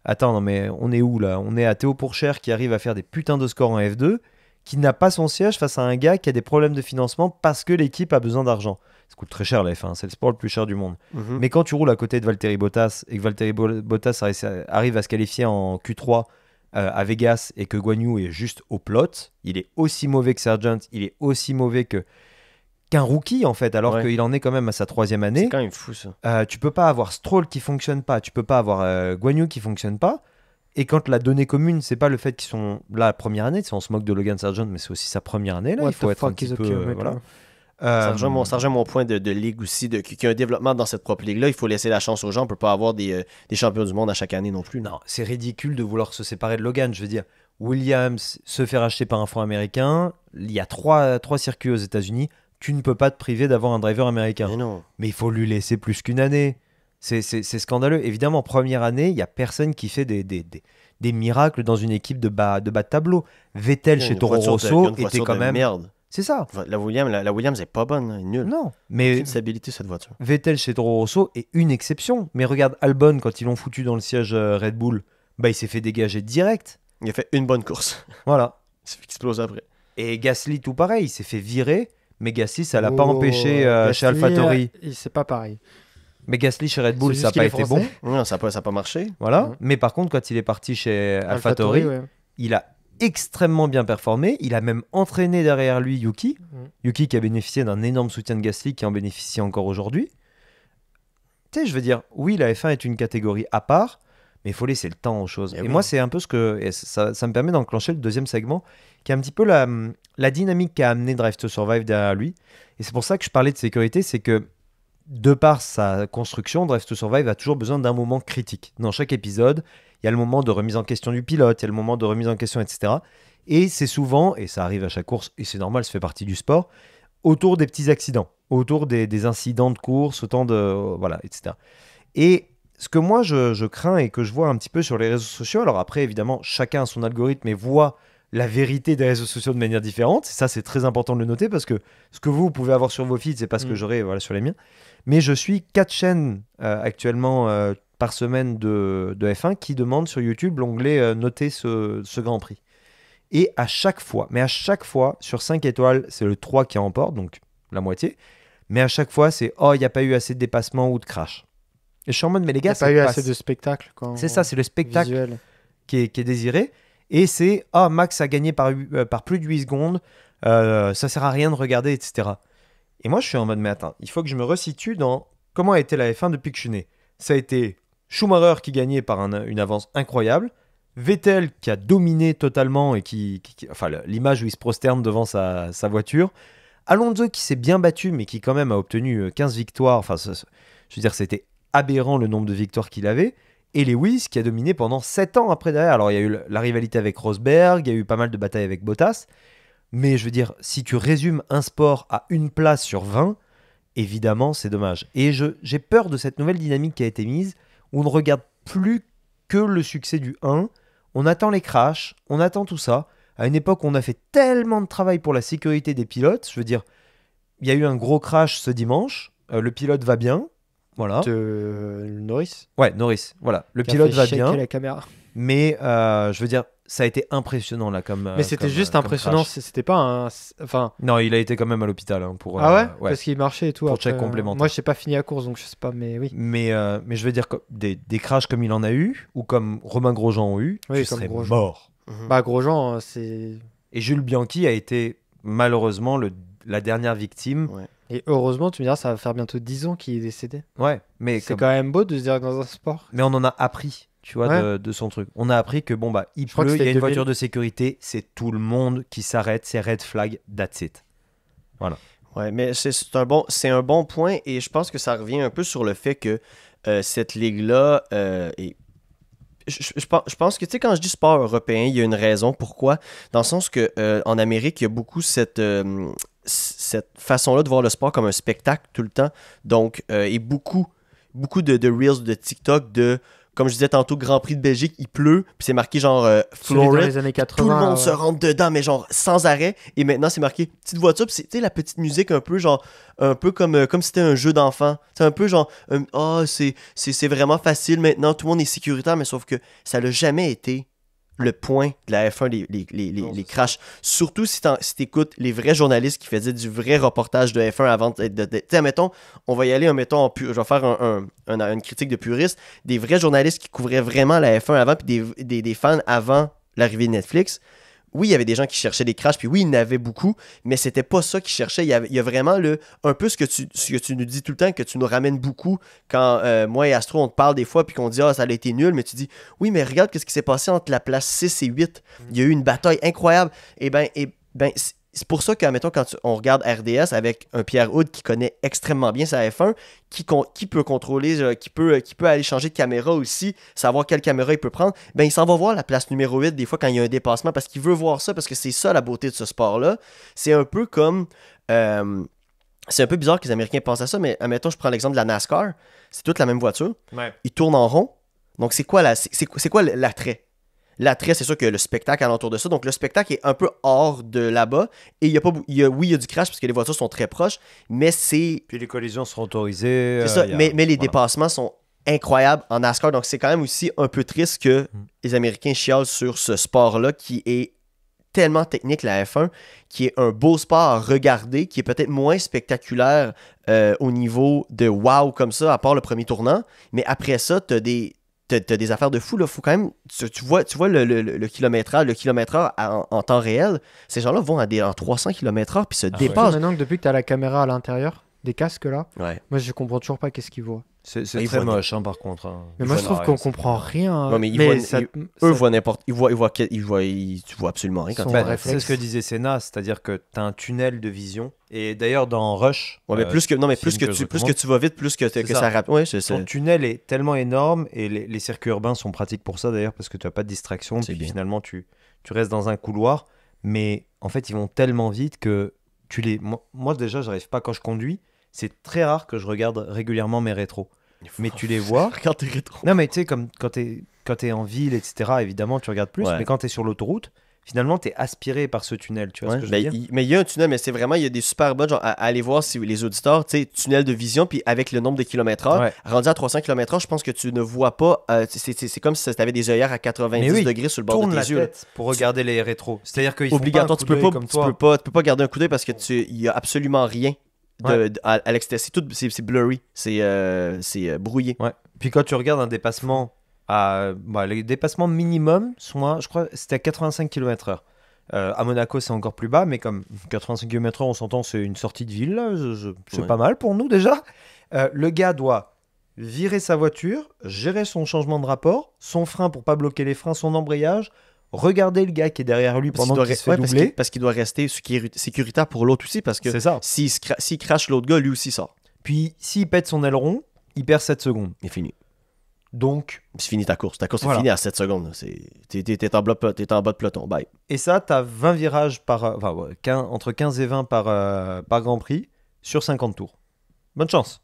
Attends, non mais on est où là ? On est à Théo Pourchaire qui arrive à faire des putains de scores en F2, qui n'a pas son siège face à un gars qui a des problèmes de financement parce que l'équipe a besoin d'argent. Ça coûte très cher la F1, c'est le sport le plus cher du monde. Mais quand tu roules à côté de Valtteri Bottas et que Valtteri Bottas arrive à se qualifier en Q3 à Vegas et que Guan Yu est juste au plot, il est aussi mauvais que Sargent, il est aussi mauvais qu'un rookie en fait, alors qu'il en est quand même à sa 3e année. C'est quand même fou ça. Tu peux pas avoir Stroll qui fonctionne pas, tu peux pas avoir Guan Yu qui fonctionne pas, et quand la donnée commune c'est pas le fait qu'ils sont là la première année, on se moque de Logan Sargent mais c'est aussi sa première année là, il faut être un petit peu voilà. Ça rejoint mon point de ligue aussi, qu'il y a un développement dans cette propre ligue-là. Il faut laisser la chance aux gens. On peut pas avoir des champions du monde à chaque année non plus. Non, c'est ridicule de vouloir se séparer de Logan. Je veux dire, Williams se fait racheter par un fonds américain. Il y a trois circuits aux États-Unis. Tu ne peux pas te priver d'avoir un driver américain. Mais il faut lui laisser plus qu'une année. C'est scandaleux. Évidemment, première année, il n'y a personne qui fait des miracles dans une équipe de bas de tableau. Vettel chez Toro Rosso était quand même... Merde. C'est ça. La Williams est pas bonne, elle est nulle. Non, mais aucune stabilité cette voiture. Vettel chez Toro Rosso est une exception. Mais regarde Albon, quand ils l'ont foutu dans le siège Red Bull, il s'est fait dégager direct. Il a fait une bonne course. Voilà. Il s'est fait exploser après. Et Gasly, tout pareil, il s'est fait virer. Mais Gasly, ça l'a pas empêché chez AlphaTauri. C'est pas pareil. Mais Gasly chez Red Bull, C'est ça n'a juste qu'il pas est été français. bon. Non, ça n'a pas marché. Voilà. Mhm. Mais par contre, quand il est parti chez AlphaTauri, ouais. il a extrêmement bien performé. Il a même entraîné derrière lui Yuki. Yuki qui a bénéficié d'un énorme soutien de Gasly, qui en bénéficie encore aujourd'hui. Tu sais, je veux dire, oui, la F1 est une catégorie à part, mais il faut laisser le temps aux choses. Eh Et oui. moi, c'est un peu ce que... Et ça me permet d'enclencher le deuxième segment, qui est un petit peu la dynamique qu'a amené Drive to Survive derrière lui. Et c'est pour ça que je parlais de sécurité, c'est que de par sa construction, Drive to Survive a toujours besoin d'un moment critique. Dans chaque épisode, il y a le moment de remise en question du pilote, il y a le moment de remise en question, etc. Et c'est souvent, et ça arrive à chaque course, et c'est normal, ça fait partie du sport, autour des petits accidents, autour des incidents de course, autant de... voilà, etc. Et ce que moi, je crains et que je vois un petit peu sur les réseaux sociaux, alors après, évidemment, chacun a son algorithme et voit la vérité des réseaux sociaux de manière différente. Ça, c'est très important de le noter parce que ce que vous pouvez avoir sur vos feeds, c'est pas ce que j'aurai voilà, sur les miens. Mais je suis 4 chaînes actuellement par semaine de F1 qui demandent sur YouTube l'onglet noter ce Grand Prix. Et à chaque fois, sur 5 étoiles, c'est le 3 qui remporte, donc la moitié. Mais à chaque fois, c'est « Oh, il n'y a pas eu assez de dépassement ou de crash ». Et je suis en mode « Mais les Il n'y gars, a pas eu assez de spectacle. c'est ça, c'est le spectacle visuel. qui est désiré. Et c'est « Ah, Max a gagné par plus de 8 secondes, ça sert à rien de regarder, etc. » Et moi, je suis en mode « Mais attends, il faut que je me resitue dans comment a été la F1 depuis que je suis né. » Ça a été Schumacher qui gagnait par une avance incroyable, Vettel qui a dominé totalement et enfin, l'image où il se prosterne devant sa voiture, Alonso qui s'est bien battu mais qui quand même a obtenu 15 victoires. Enfin, je veux dire, c'était aberrant le nombre de victoires qu'il avait. Et Lewis qui a dominé pendant 7 ans après derrière. Alors il y a eu la rivalité avec Rosberg, il y a eu pas mal de batailles avec Bottas. Mais je veux dire, si tu résumes un sport à une place sur 20, évidemment c'est dommage. Et j'ai peur de cette nouvelle dynamique qui a été mise, où on ne regarde plus que le succès du 1. On attend les crashs, on attend tout ça. À une époque où on a fait tellement de travail pour la sécurité des pilotes, je veux dire, il y a eu un gros crash ce dimanche, le pilote va bien, voilà. Norris. Ouais, Norris, voilà. Le qui a pilote fait va shaker bien, la caméra. mais je veux dire, ça a été impressionnant là comme. Mais c'était comme, juste comme impressionnant. crash. C'était pas un. Enfin. Non, il a été quand même à l'hôpital pour. Ah ouais, parce qu'il marchait et tout. Pour après. check complémentaire. Moi, je sais pas fini la course, donc je sais pas, mais oui. Mais je veux dire, des crashs comme il en a eu, ou comme Romain Grosjean a eu, Oui, tu comme serais Grosjean. mort. Bah, Grosjean, c'est. Et Jules Bianchi a été malheureusement la dernière victime. Ouais. Et heureusement, tu me diras, ça va faire bientôt 10 ans qu'il est décédé. Ouais, mais C'est quand même beau de se dire que dans un sport. Mais on en a appris, tu vois, Ouais. de son truc. On a appris que bon bah il crois que pleut, il y a c'était une 2000. voiture de sécurité, c'est tout le monde qui s'arrête, c'est red flag, that's it. Ouais, mais c'est un bon point et je pense que ça revient un peu sur le fait que cette ligue-là est. Je pense que, tu sais, quand je dis sport européen, il y a une raison pourquoi. Dans le sens que en Amérique, il y a beaucoup cette façon-là de voir le sport comme un spectacle tout le temps. Donc, et beaucoup de Reels, de TikTok, comme je disais tantôt, Grand Prix de Belgique, il pleut, puis c'est marqué genre Celui dans Florida. les années 80. Tout le monde se rentre dedans, mais genre sans arrêt. Et maintenant, c'est marqué petite voiture, puis c'est, tu sais, la petite musique un peu genre, un peu comme si c'était un jeu d'enfant. C'est un peu genre, c'est vraiment facile maintenant, tout le monde est sécuritaire, mais sauf que ça n'a jamais été le point de la F1, les crashs. Surtout si tu écoutes les vrais journalistes qui faisaient du vrai reportage de F1 avant tu sais, admettons, on va y aller, je vais faire une critique de puriste, des vrais journalistes qui couvraient vraiment la F1 avant, puis des fans avant l'arrivée de Netflix. Oui, il y avait des gens qui cherchaient des crashs, puis oui, il y en avait beaucoup, mais c'était pas ça qu'ils cherchaient. Il y a vraiment un peu ce que tu nous dis tout le temps, que tu nous ramènes beaucoup quand moi et Astro, on te parle des fois, puis qu'on dit « Ah, ça a été nul », mais tu dis « Oui, mais regarde ce qui s'est passé entre la place 6 et 8. Il y a eu une bataille incroyable. » Et ben c'est pour ça que, mettons, quand on regarde RDS avec un Pierre Hood qui connaît extrêmement bien sa F1, qui peut contrôler, qui peut aller changer de caméra aussi, savoir quelle caméra il peut prendre, ben il s'en va voir la place numéro 8 des fois quand il y a un dépassement parce qu'il veut voir ça, parce que c'est ça la beauté de ce sport-là. C'est un peu comme... c'est un peu bizarre que les Américains pensent à ça, mais admettons, je prends l'exemple de la NASCAR. C'est toute la même voiture. Ouais. Ils tournent en rond. Donc, c'est quoi l'attrait? L'attrait, c'est sûr que le spectacle alentour de ça. Donc, le spectacle est un peu hors de là-bas. Et il y a du crash parce que les voitures sont très proches, mais c'est... Puis les collisions seront autorisées. C'est ça, mais les dépassements sont incroyables en NASCAR. Donc, c'est quand même aussi un peu triste que les Américains chialent sur ce sport-là qui est tellement technique, la F1, qui est un beau sport à regarder, qui est peut-être moins spectaculaire au niveau de wow comme ça, à part le premier tournant. Mais après ça, t'as des affaires de fou. Là. Faut quand même, tu vois le kilomètre-heure en temps réel. Ces gens-là vont en 300 km/h puis se dépassent. Maintenant que depuis que tu as la caméra à l'intérieur, des casques là, Ouais. moi je comprends toujours pas qu'est-ce qu'ils voient. C'est Ils très voient moche, par contre. Mais moi je trouve qu'on comprend rien. Ouais, mais eux voient n'importe. Tu vois absolument rien quand Son tu vrai vois. réflexe. C'est ce que disait Senna, c'est-à-dire que tu as un tunnel de vision. Et d'ailleurs, dans Rush, Ouais, mais plus que film que tu vas vite, plus que C'est ça ça. rapide. Ouais, c'est ton tunnel est tellement énorme, et les circuits urbains sont pratiques pour ça d'ailleurs, parce que tu n'as pas de distraction, C'est puis bien. finalement tu restes dans un couloir. Mais en fait, ils vont tellement vite que moi déjà, j'arrive pas quand je conduis. C'est très rare que je regarde régulièrement mes rétros. Mais tu les vois. Regarde tes rétros. Non, mais tu sais, comme quand t'es en ville, etc., évidemment, tu regardes plus. Ouais. Mais quand t'es sur l'autoroute, finalement, t'es aspiré par ce tunnel. Tu vois ce que je veux dire? Mais il y a un tunnel, mais c'est vraiment, il y a des super bonnes, genre, à aller voir si les auditeurs, tu sais, tunnel de vision, puis avec le nombre de kilomètres-heure, Ouais. rendu à 300 km/h, je pense que tu ne vois pas, c'est comme si tu avais des œillères à 90 Mais oui, degrés sur le bord Tourne de la tes yeux. là. tête pour regarder les rétros. C'est-à-dire qu'ils font Obligatoire, pas un tu coup peux d'œil pas, comme tu toi. peux pas garder un coup d'œil parce que il y a absolument rien à l'extérieur. C'est blurry, c'est brouillé. Ouais. Puis quand tu regardes un dépassement, les dépassements minimum sont, je crois, c'était à 85 km/h. À Monaco, c'est encore plus bas, mais comme 85 km/h, on s'entend, c'est une sortie de ville, là, c'est Ouais. pas mal pour nous déjà. Le gars doit virer sa voiture, gérer son changement de rapport, son frein pour pas bloquer les freins, son embrayage, regarder le gars qui est derrière lui Parce pendant qu'il qu'il se fait doubler. parce qu'il doit rester sécuritaire pour l'autre aussi, parce que C'est ça. s'il crache l'autre gars, lui aussi sort. Puis s'il pète son aileron, il perd 7 secondes. C'est fini. Donc, C'est fini ta course. Ta course Voilà. est finie à 7 secondes. là. T'es en bas de peloton. Bye. et ça, t'as 20 virages entre 15 et 20 par Grand Prix sur 50 tours. Bonne chance.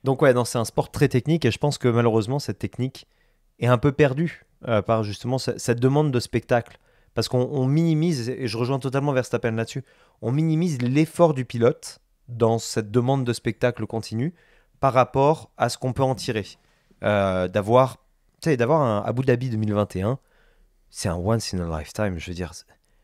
Donc ouais, non, c'est un sport très technique, et je pense que malheureusement, cette technique est un peu perdue par justement cette demande de spectacle. Parce qu'on minimise, et je rejoins totalement Verstappen là-dessus, on minimise l'effort du pilote dans cette demande de spectacle continu par rapport à ce qu'on peut en tirer. D'avoir un Abu Dhabi 2021, c'est un once in a lifetime. Je veux dire,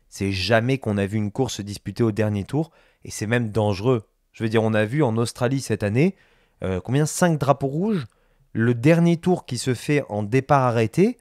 c'est jamais qu'on a vu une course se disputer au dernier tour, et c'est même dangereux. Je veux dire, on a vu en Australie cette année, 5 drapeaux rouges, le dernier tour qui se fait en départ arrêté.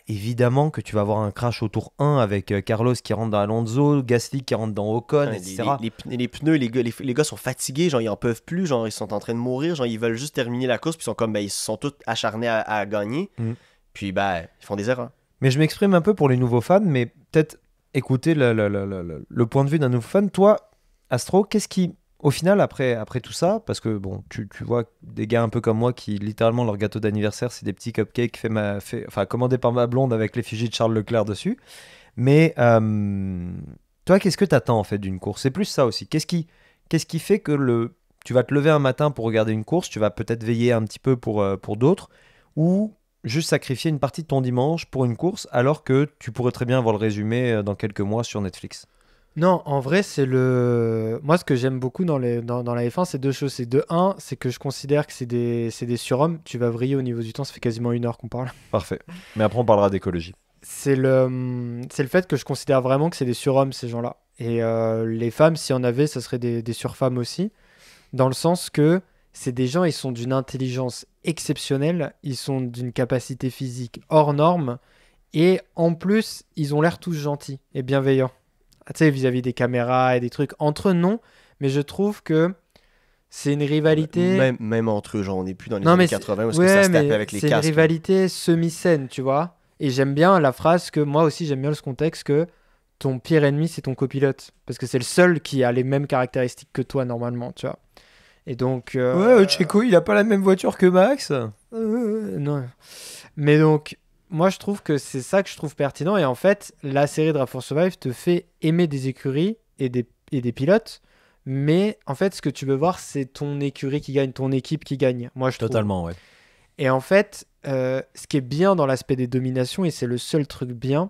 Évidemment que tu vas avoir un crash au tour 1 avec Carlos qui rentre dans Alonso, Gasly qui rentre dans Ocon, etc. Les pneus, les gars sont fatigués, genre ils en peuvent plus, genre ils sont en train de mourir, genre ils veulent juste terminer la course, puis ils sont comme ils sont tous acharnés à gagner. Mm. Puis ils font des erreurs. Mais je m'exprime un peu pour les nouveaux fans, mais peut-être écouter le point de vue d'un nouveau fan. Toi, Astro, qu'est-ce qui, au final, après tout ça, parce que bon, tu vois des gars un peu comme moi qui, littéralement, leur gâteau d'anniversaire, c'est des petits cupcakes commandés par ma blonde avec l'effigie de Charles Leclerc dessus. Mais toi, qu'est-ce que t'attends en fait d'une course? C'est plus ça aussi. Qu'est-ce qui fait que tu vas te lever un matin pour regarder une course, tu vas peut-être veiller un petit peu pour d'autres, ou juste sacrifier une partie de ton dimanche pour une course, alors que tu pourrais très bien avoir le résumé dans quelques mois sur Netflix? Non, en vrai, moi, ce que j'aime beaucoup dans la F1, c'est deux choses. C'est c'est que je considère que c'est des surhommes. Tu vas vriller au niveau du temps, ça fait quasiment 1 heure qu'on parle. Parfait. Mais après, on parlera d'écologie. C'est le fait que je considère vraiment que c'est des surhommes, ces gens-là. Et les femmes, s'il y en avait, ça serait des surfemmes aussi. Dans le sens que c'est des gens, ils sont d'une intelligence exceptionnelle, ils sont d'une capacité physique hors norme, et en plus, ils ont l'air tous gentils et bienveillants. Tu sais, vis-à-vis des caméras et des trucs. Entre eux, non, mais je trouve que c'est une rivalité... Même entre eux, genre on n'est plus dans les Non, mais années 80 où est-ce ouais, que ça se mais tapait avec les c'est une casques. rivalité semi-saine, tu vois. Et j'aime bien la phrase que, moi aussi, j'aime bien ce contexte que ton pire ennemi, c'est ton copilote. Parce que c'est le seul qui a les mêmes caractéristiques que toi, normalement, tu vois. Et donc... Ouais, Checo, il a pas la même voiture que Max. non. Mais donc, moi, je trouve que c'est ça que je trouve pertinent. Et en fait, la série Drive for Survive te fait aimer des écuries et des pilotes. Mais en fait, ce que tu veux voir, c'est ton écurie qui gagne, ton équipe qui gagne. Moi, je trouve. Totalement, ouais. Et en fait, ce qui est bien dans l'aspect des dominations, et c'est le seul truc bien,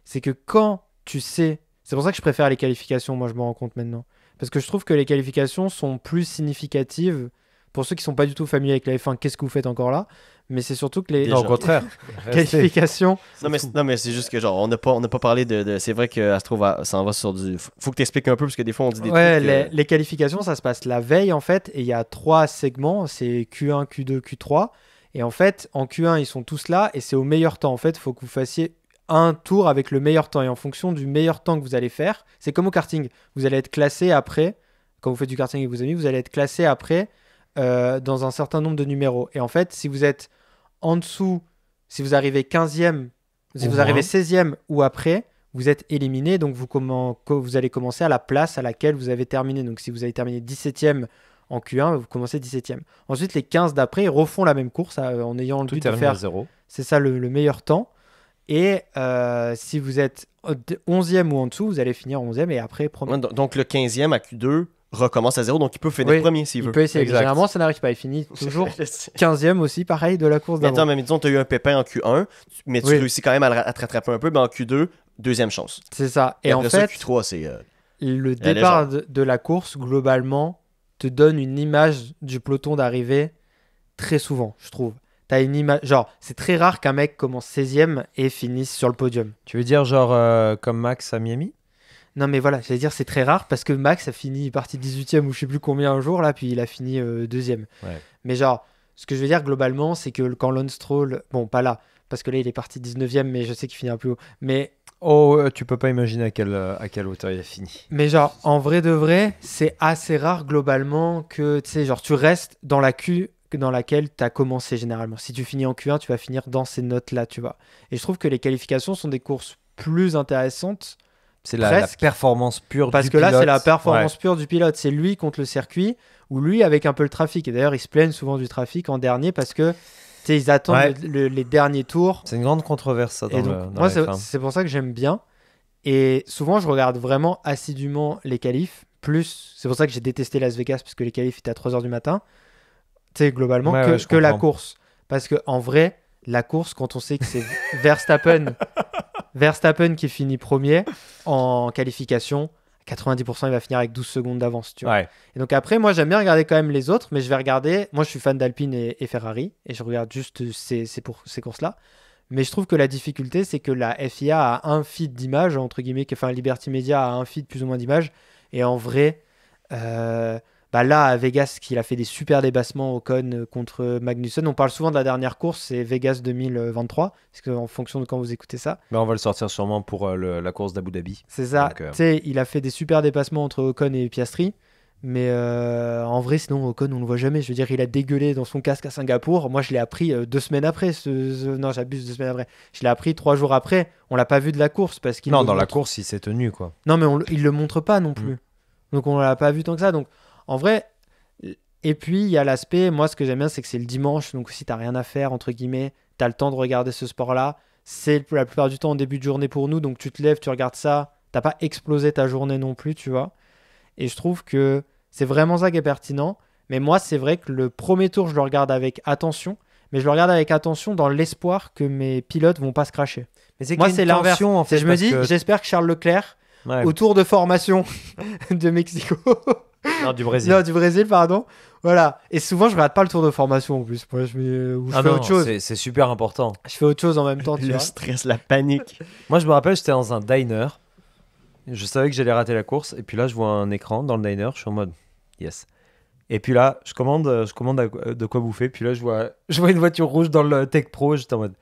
c'est que quand tu sais... C'est pour ça que je préfère les qualifications, moi, je me rends compte maintenant. Parce que je trouve que les qualifications sont plus significatives. Pour ceux qui sont pas du tout familiers avec la F1, qu'est-ce que vous faites encore là? mais c'est surtout que les Déjà. Non, au contraire. qualifications. Non, mais c'est juste que genre, on n'a pas parlé de. C'est vrai que Astro s'en va sur du. Faut que tu expliques un peu, parce que des fois, on dit des Ouais, trucs. les qualifications, ça se passe la veille en fait, et il y a 3 segments, c'est Q1, Q2, Q3. Et en fait, en Q1, ils sont tous là, et c'est au meilleur temps. En fait, il faut que vous fassiez un tour avec le meilleur temps. Et en fonction du meilleur temps que vous allez faire, c'est comme au karting. Vous allez être classé après, quand vous faites du karting avec vos amis, vous allez être classé après dans un certain nombre de numéros. Et en fait, si vous êtes en dessous, si vous arrivez 15e, si Au vous moins. arrivez 16e ou après, vous êtes éliminé. Donc vous allez commencer à la place à laquelle vous avez terminé. Donc si vous avez terminé 17e en Q1, vous commencez 17e. Ensuite, les 15 d'après, ils refont la même course en ayant le Tout but de termine à faire, 0. c'est ça le meilleur temps. Et si vous êtes 11e ou en dessous, vous allez finir 11e et après premier. Ouais, donc le 15e à Q2 recommence à 0, donc il peut finir Oui, premier s'il Il veut. peut essayer. Exact. Généralement, ça n'arrive pas. Il finit toujours 15e aussi, pareil, de la course Mais attends, d'avant. mais disons, tu as eu un pépin en Q1, mais tu Oui. réussis quand même à te rattraper un peu, mais en Q2, deuxième chance. C'est ça. Et en après ça, fait, Q3, c'est. le La départ de la course, globalement, te donne une image du peloton d'arrivée très souvent, je trouve. T'as une image, genre, c'est très rare qu'un mec commence 16e et finisse sur le podium. Tu veux dire genre comme Max à Miami? Non, mais voilà, j'allais dire c'est très rare parce que Max a fini parti 18e ou je sais plus combien un jour là, puis il a fini 2e. Ouais. Mais genre, ce que je veux dire globalement, c'est que quand Lance Stroll, bon, pas là, parce que là il est parti 19e, mais je sais qu'il finit un peu haut. Oh, tu peux pas imaginer à quelle hauteur il a fini. Mais genre, en vrai de vrai, c'est assez rare globalement que, tu sais, genre, tu restes dans la queue dans laquelle tu as commencé généralement. Si tu finis en Q1, tu vas finir dans ces notes-là, tu vois. Et je trouve que les qualifications sont des courses plus intéressantes C'est la presque, performance pure parce du que là, pilote. c'est la performance Ouais. pure du pilote. C'est lui contre le circuit ou lui avec un peu le trafic. Et d'ailleurs, ils se plaignent souvent du trafic en dernier parce que, tu sais, ils attendent Ouais. les derniers tours. C'est une grande controverse ça dans Et donc, dans moi, la F1. c'est pour ça que j'aime bien. Et souvent, je regarde vraiment assidûment les qualifs. Plus, c'est pour ça que j'ai détesté Las Vegas, parce que les qualifs étaient à 3h du matin. Tu sais, globalement, Ouais, ouais, je que la comprends. course. Parce que en vrai, la course, quand on sait que c'est Verstappen qui finit premier en qualification, 90% il va finir avec 12 secondes d'avance. Tu vois. Ouais. Et donc après, moi, j'aime bien regarder quand même les autres, mais je vais regarder. Moi, je suis fan d'Alpine et Ferrari, et je regarde juste ces courses-là. Mais je trouve que la difficulté, c'est que la FIA a un feed d'images, entre guillemets, enfin Liberty Media a un feed plus ou moins d'images. Et en vrai, bah là, à Vegas, qu'il a fait des super débassements Ocon contre Magnussen. On parle souvent de la dernière course, c'est Vegas 2023, parce qu'en fonction de quand vous écoutez ça. Mais on va le sortir sûrement pour la course d'Abu Dhabi. C'est ça. Donc, Tu sais, il a fait des super dépassements entre Ocon et Piastri. Mais en vrai, sinon, Ocon, on le voit jamais. Je veux dire, il a dégueulé dans son casque à Singapour. Moi, je l'ai appris 2 semaines après. Non, j'abuse, 2 semaines après. Je l'ai appris 3 jours après. On l'a pas vu de la course parce qu'il Non, le dans la montre- course, il s'est tenu quoi. Non, mais il le montre pas non plus. Donc, on l'a pas vu tant que ça. Donc, en vrai. Et puis, il y a l'aspect. Moi, ce que j'aime bien, c'est que c'est le dimanche. Donc, si t'as rien à faire, entre guillemets, t'as le temps de regarder ce sport-là. C'est la plupart du temps en début de journée pour nous. Donc, tu te lèves, tu regardes ça. T'as pas explosé ta journée non plus, tu vois. Et je trouve que c'est vraiment ça qui est pertinent. Mais moi, c'est vrai que le premier tour, je le regarde avec attention. Mais je le regarde avec attention dans l'espoir que mes pilotes vont pas se cracher. Mais c'est Moi, qu'il y a c'est une l'inverse. tension, en fait, Je me parce dis, que- j'espère que Charles Leclerc, Ouais. au tour de formation de Mexico, Non, du Brésil. non, du Brésil, pardon. Voilà. Et souvent, je regarde pas le tour de formation en plus. Moi, ou je Ah fais non, autre chose. c'est super important. Je fais autre chose en même temps, tu Le vois. stress, la panique. Moi, je me rappelle, j'étais dans un diner. Je savais que j'allais rater la course. Et puis là, je vois un écran dans le diner. Je suis en mode yes. Et puis là, je commande de quoi bouffer. Puis là, je vois une voiture rouge dans le Tech Pro. J'étais en mode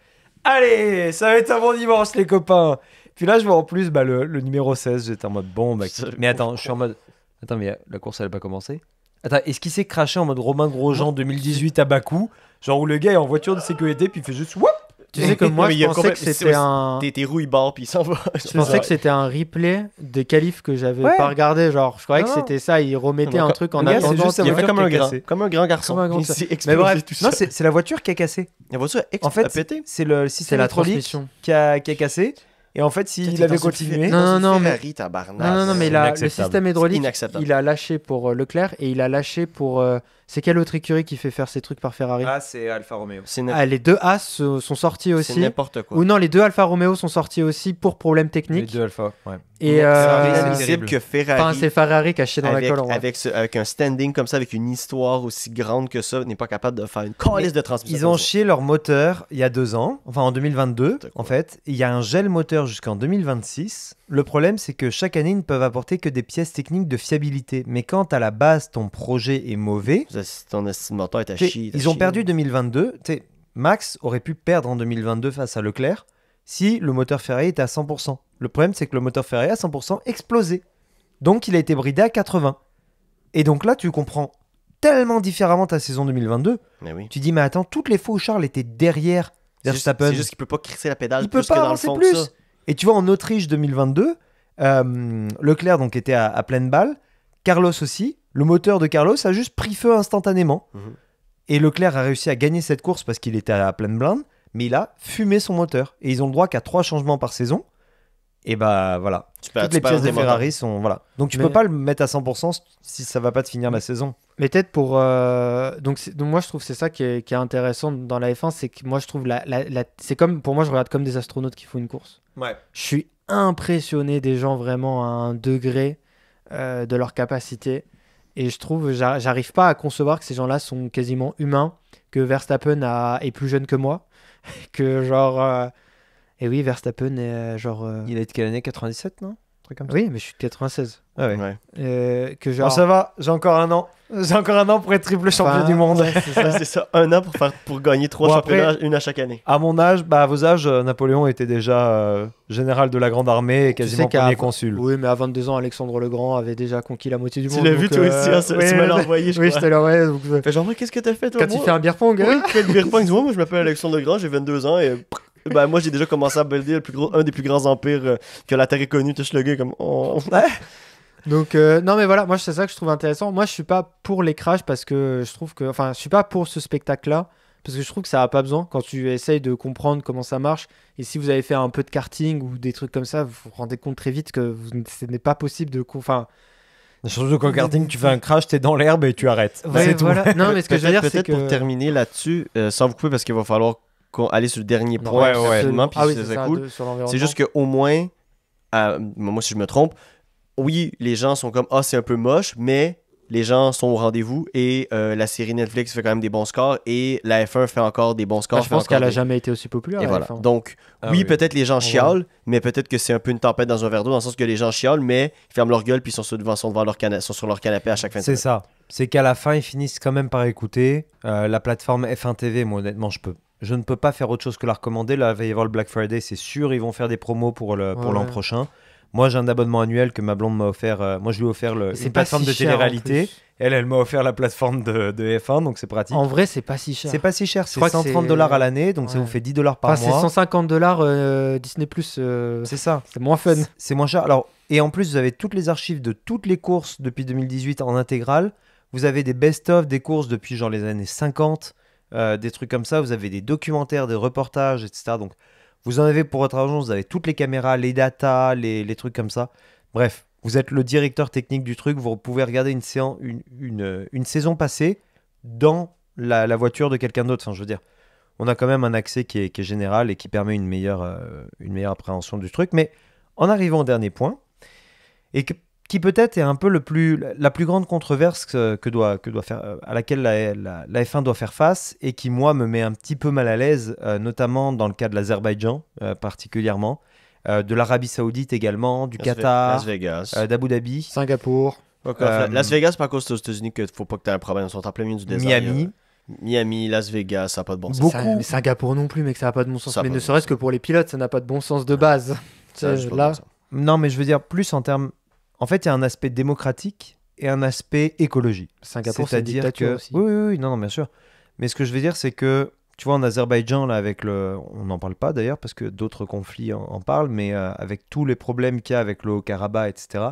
allez, ça va être un bon dimanche, les copains. Puis là, je vois en plus le numéro 16. J'étais en mode bon, bah, mais attends, je suis en mode attends, mais la course, elle n'a pas commencé. Attends, est-ce qu'il s'est craché en mode Romain Grosjean 2018 à Bakou? Genre où le gars est en voiture de sécurité, puis il fait juste whoop. Tu sais que moi, Mais il y je a pensais combien- que c'était c'est- un. T'es rouille barre, puis il s'en va. Je pensais que c'était un replay de qualif que j'avais Ouais. pas regardé. Genre, je croyais que Non. c'était ça. Il remettait Non, un truc en le gars, c'est attendant. juste sa Il a voiture fait comme qui un est grand, cassée. comme un grand garçon. Comme un grand Il s'est garçon. explosé Mais bref, tout non, seul. c'est la voiture qui a cassé. La voiture En a fait, pété. c'est le C'est système la hydraulique transmission. qui a cassé. Et en fait, s'il avait continué. Non, mais- Ferrari, tabarnak. Non, mais c'est le inacceptable. système hydraulique, inacceptable. il a lâché pour Leclerc et il a lâché pour C'est quelle autre écurie qui fait faire ces trucs par Ferrari? Ah, c'est Alfa Romeo. C'est Les deux As sont sortis c'est aussi. n'importe quoi. Ou non, les deux Alfa Romeo sont sortis aussi pour problèmes Les techniques. deux Alfa, ouais. Et C'est Ferrari, c'est inadmissible terrible. que Ferrari, enfin, c'est Ferrari qui a chié dans la avec, colle. en vrai. avec un standing comme ça, avec une histoire aussi grande que ça, n'est pas capable de faire une calice de transmission. Ils ont chié leur moteur il y a 2 ans, enfin en 2022 N'importe quoi. en fait. Il y a un gel moteur jusqu'en 2026. Le problème c'est que chaque année ils ne peuvent apporter que des pièces techniques de fiabilité. Mais quand à la base ton projet est mauvais, Ton estimateur est à t'sais, chier. ils ont perdu 2022. T'sais, Max aurait pu perdre en 2022 face à Leclerc si le moteur Ferrari était à 100%. Le problème c'est que le moteur Ferrari à 100% explosait. Donc il a été bridé à 80. Et donc là tu comprends tellement différemment ta saison 2022. Mais oui. Tu dis mais attends, toutes les fois où Charles était derrière Verstappen, C'est juste qu'il peut pas crisser la pédale il peut plus pas que dans le avancer fond plus. que ça. Et tu vois, en Autriche 2022, Leclerc donc était à pleine balle, Carlos aussi. Le moteur de Carlos a juste pris feu instantanément. Mhm. Et Leclerc a réussi à gagner cette course parce qu'il était à pleine blinde, mais il a fumé son moteur. Et ils ont le droit qu'à 3 changements par saison. Et bah voilà, Tu perds- toutes les tu perds pièces de des moteurs. Ferrari sont... Voilà. Donc tu Mais- peux pas le mettre à 100% si ça va pas te finir la saison. Mais peut-être pour. Donc moi, je trouve que c'est ça qui est intéressant dans la F1, c'est que moi, je trouve c'est comme. Pour moi, je regarde comme des astronautes qui font une course. Ouais. Je suis impressionné des gens vraiment à un degré de leur capacité. Et je trouve, j'arrive pas à concevoir que ces gens-là sont quasiment humains, que Verstappen est plus jeune que moi, que genre. Et oui, Verstappen est genre. Il a été quelle année? 97, non? Un truc comme ça. Oui, mais je suis de 96. Ah ouais. Ouais. Que Bon, genre. ça va, j'ai encore un an. J'ai encore un an pour être triple champion Enfin, du monde. ouais, c'est ça. C'est ça, 1 an pour gagner 3 Bon, après- championnats, une à chaque année. À mon âge, à vos âges, Napoléon était déjà général de la Grande Armée et quasiment sais qu'à- premier consul. Oui, mais à 22 ans, Alexandre le Grand avait déjà conquis la moitié du Tu monde. l'as donc, vu toi aussi, hein, oui, tu me l'as envoyé, je Oui, je crois. te l'ai envoyé. Donc, Fait genre, qu'est-ce que t'as fait toi? quand il moi? fait un beer pong, Oui, hein, tu fais le beer pong, dis-moi, moi je m'appelle Alexandre Legrand, j'ai 22 ans et ben, moi j'ai déjà commencé à builder un des plus grands empires que la Terre ait connu. Tu sais, le gars comme. Oh. Donc, non, mais voilà, moi, c'est ça que je trouve intéressant. Moi, je suis pas pour les crashs parce que je trouve que. Enfin, je suis pas pour ce spectacle-là parce que je trouve que ça a pas besoin quand tu essayes de comprendre comment ça marche. Et si vous avez fait un peu de karting ou des trucs comme ça, vous vous rendez compte très vite que ce n'est pas possible de. Enfin, Surtout qu'en karting, tu fais un crash, t'es dans l'herbe et tu arrêtes. ouais, C'est tout. voilà. Non, mais ce que je veux dire, c'est Peut-être que. pour terminer là-dessus, sans vous couper parce qu'il va falloir aller sur le dernier Non, point. ouais, rapidement, puis Ah oui, c'est c'est ça, cool. sur l'environnement. C'est juste qu'au moins, moi si je me trompe, oui, les gens sont comme, ah, c'est un peu moche, mais les gens sont au rendez-vous et la série Netflix fait quand même des bons scores et la F1 fait encore des bons scores. Bah, je fait pense encore qu'elle a des- jamais été aussi populaire. Et la voilà. F1. Donc, Ah oui, oui. peut-être les gens On chialent, mais peut-être que c'est un peu une tempête dans un verre d'eau, dans le sens que les gens chialent, mais ils ferment leur gueule puis ils sont devant sont sur leur canapé à chaque fin de C'est semaine. ça. C'est qu'à la fin, ils finissent quand même par écouter. La plateforme F1 TV, moi honnêtement, je ne peux pas faire autre chose que la recommander. Là, il va y avoir le Black Friday, c'est sûr. Ils vont faire des promos pour l'an Ouais. prochain. Moi, j'ai un abonnement annuel que ma blonde m'a offert. Moi, je lui ai offert C'est une pas plateforme si de cher, en télé-réalité. plus. Elle m'a offert la plateforme de F1, donc c'est pratique. En vrai, c'est pas si cher. C'est pas si cher, Je c'est crois que 130 c'est- dollars à l'année, donc ça Ouais. vous fait 10 dollars par Enfin, c'est mois. 150 $, Disney+. C'est ça. C'est moins fun. C'est moins cher. Alors, et en plus, vous avez toutes les archives de toutes les courses depuis 2018 en intégrale. Vous avez des best-of des courses depuis genre les années 50, des trucs comme ça. Vous avez des documentaires, des reportages, etc. Donc, vous en avez pour votre argent. Vous avez toutes les caméras, les datas, les trucs comme ça. Bref, vous êtes le directeur technique du truc. Vous pouvez regarder une saison passée dans la voiture de quelqu'un d'autre. Enfin, je veux dire, on a quand même un accès qui est général et qui permet une meilleure appréhension du truc. Mais en arrivant au dernier point, et qui peut-être est un peu la plus grande controverse à laquelle la F1 doit faire face et qui, moi, me met un petit peu mal à l'aise, notamment dans le cas de l'Azerbaïdjan, particulièrement, de l'Arabie Saoudite également, du Qatar, Las Vegas. d'Abu Dhabi, Singapour. Las Vegas, c'est pas à cause des États-Unis qu'il faut pas que tu aies un problème. Ils sont en plein milieu du désert. Miami. Miami, Las Vegas, ça n'a pas de bon sens. Beaucoup. Mais Singapour non plus, mais que ça n'a pas de bon sens. Ça a Mais pas ne de bon serait-ce que pour les pilotes, ça n'a pas de bon sens de base. Ça a Tu sais, juste pas de là, bon sens. Non, mais je veux dire plus en termes... En fait, il y a un aspect démocratique et un aspect écologique. Singapour, c'est une C'est-à-dire dictature que... aussi. Oui, oui, oui, non, non, bien sûr. Mais ce que je veux dire, c'est que, tu vois, en Azerbaïdjan, là, on n'en parle pas d'ailleurs, parce que d'autres conflits en parlent, mais avec tous les problèmes qu'il y a avec le Haut-Karabakh, etc.,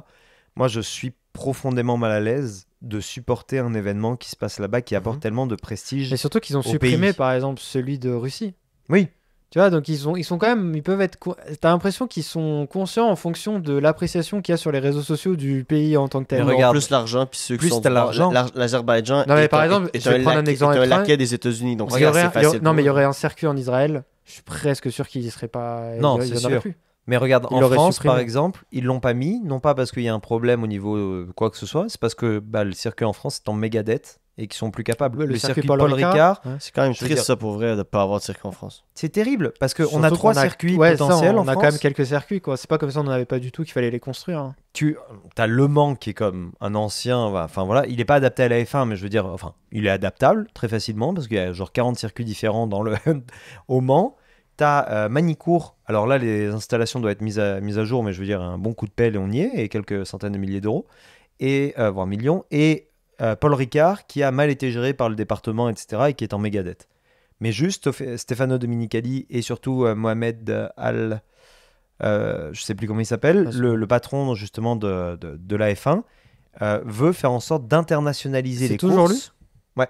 moi, je suis profondément mal à l'aise de supporter un événement qui se passe là-bas, qui apporte Mhm. tellement de prestige. Mais surtout qu'ils ont au supprimé, pays. par exemple, celui de Russie. Oui, Tu vois, donc ils sont quand même, ils peuvent être. T'as l'impression qu'ils sont conscients en fonction de l'appréciation qu'il y a sur les réseaux sociaux du pays en tant que tel. Ils ont regarde, plus l'argent, puis ceux plus qui sont t'as l'argent. l'Azerbaïdjan Non, mais est par un- exemple, est je vais un prendre un laquais- exemple est un extrême. laquais des États-Unis, donc Il c'est y aurait assez un- facile. non, mais il y pour eux. aurait un circuit en Israël. Je suis presque sûr qu'il y serait pas. Non, il y c'est en aurait sûr. plus. Mais regarde, Ils en l'auraient France, supprimé. par exemple, ils l'ont pas mis, non pas parce qu'il y a un problème au niveau quoi que ce soit, c'est parce que le circuit en France est en méga dette et qu'ils sont plus capables. Ouais, le circuit Paul Ricard, Ouais. C'est quand même Je veux triste dire- ça pour vrai de pas avoir de circuit en France. c'est terrible parce qu'on a Surtout 3 qu'on circuits ouais, ça, potentiels en on a France. quand même quelques circuits, quoi. C'est pas comme ça, on n'en avait pas du tout qu'il fallait les construire. Hein. Tu as Le Mans qui est comme un ancien, enfin voilà, il n'est pas adapté à la F1, mais je veux dire, enfin, il est adaptable très facilement parce qu'il y a genre 40 circuits différents au Mans. T'as Manicourt, alors là les installations doivent être mises à jour, mais je veux dire un bon coup de pelle et on y est, et quelques centaines de milliers d'euros, et voire millions, et Paul Ricard qui a mal été géré par le département, etc., et qui est en méga dette. Mais juste Stefano Domenicali et surtout Mohamed je sais plus comment il s'appelle, le patron justement de la F1, veut faire en sorte d'internationaliser C'est les toujours courses. Ouais.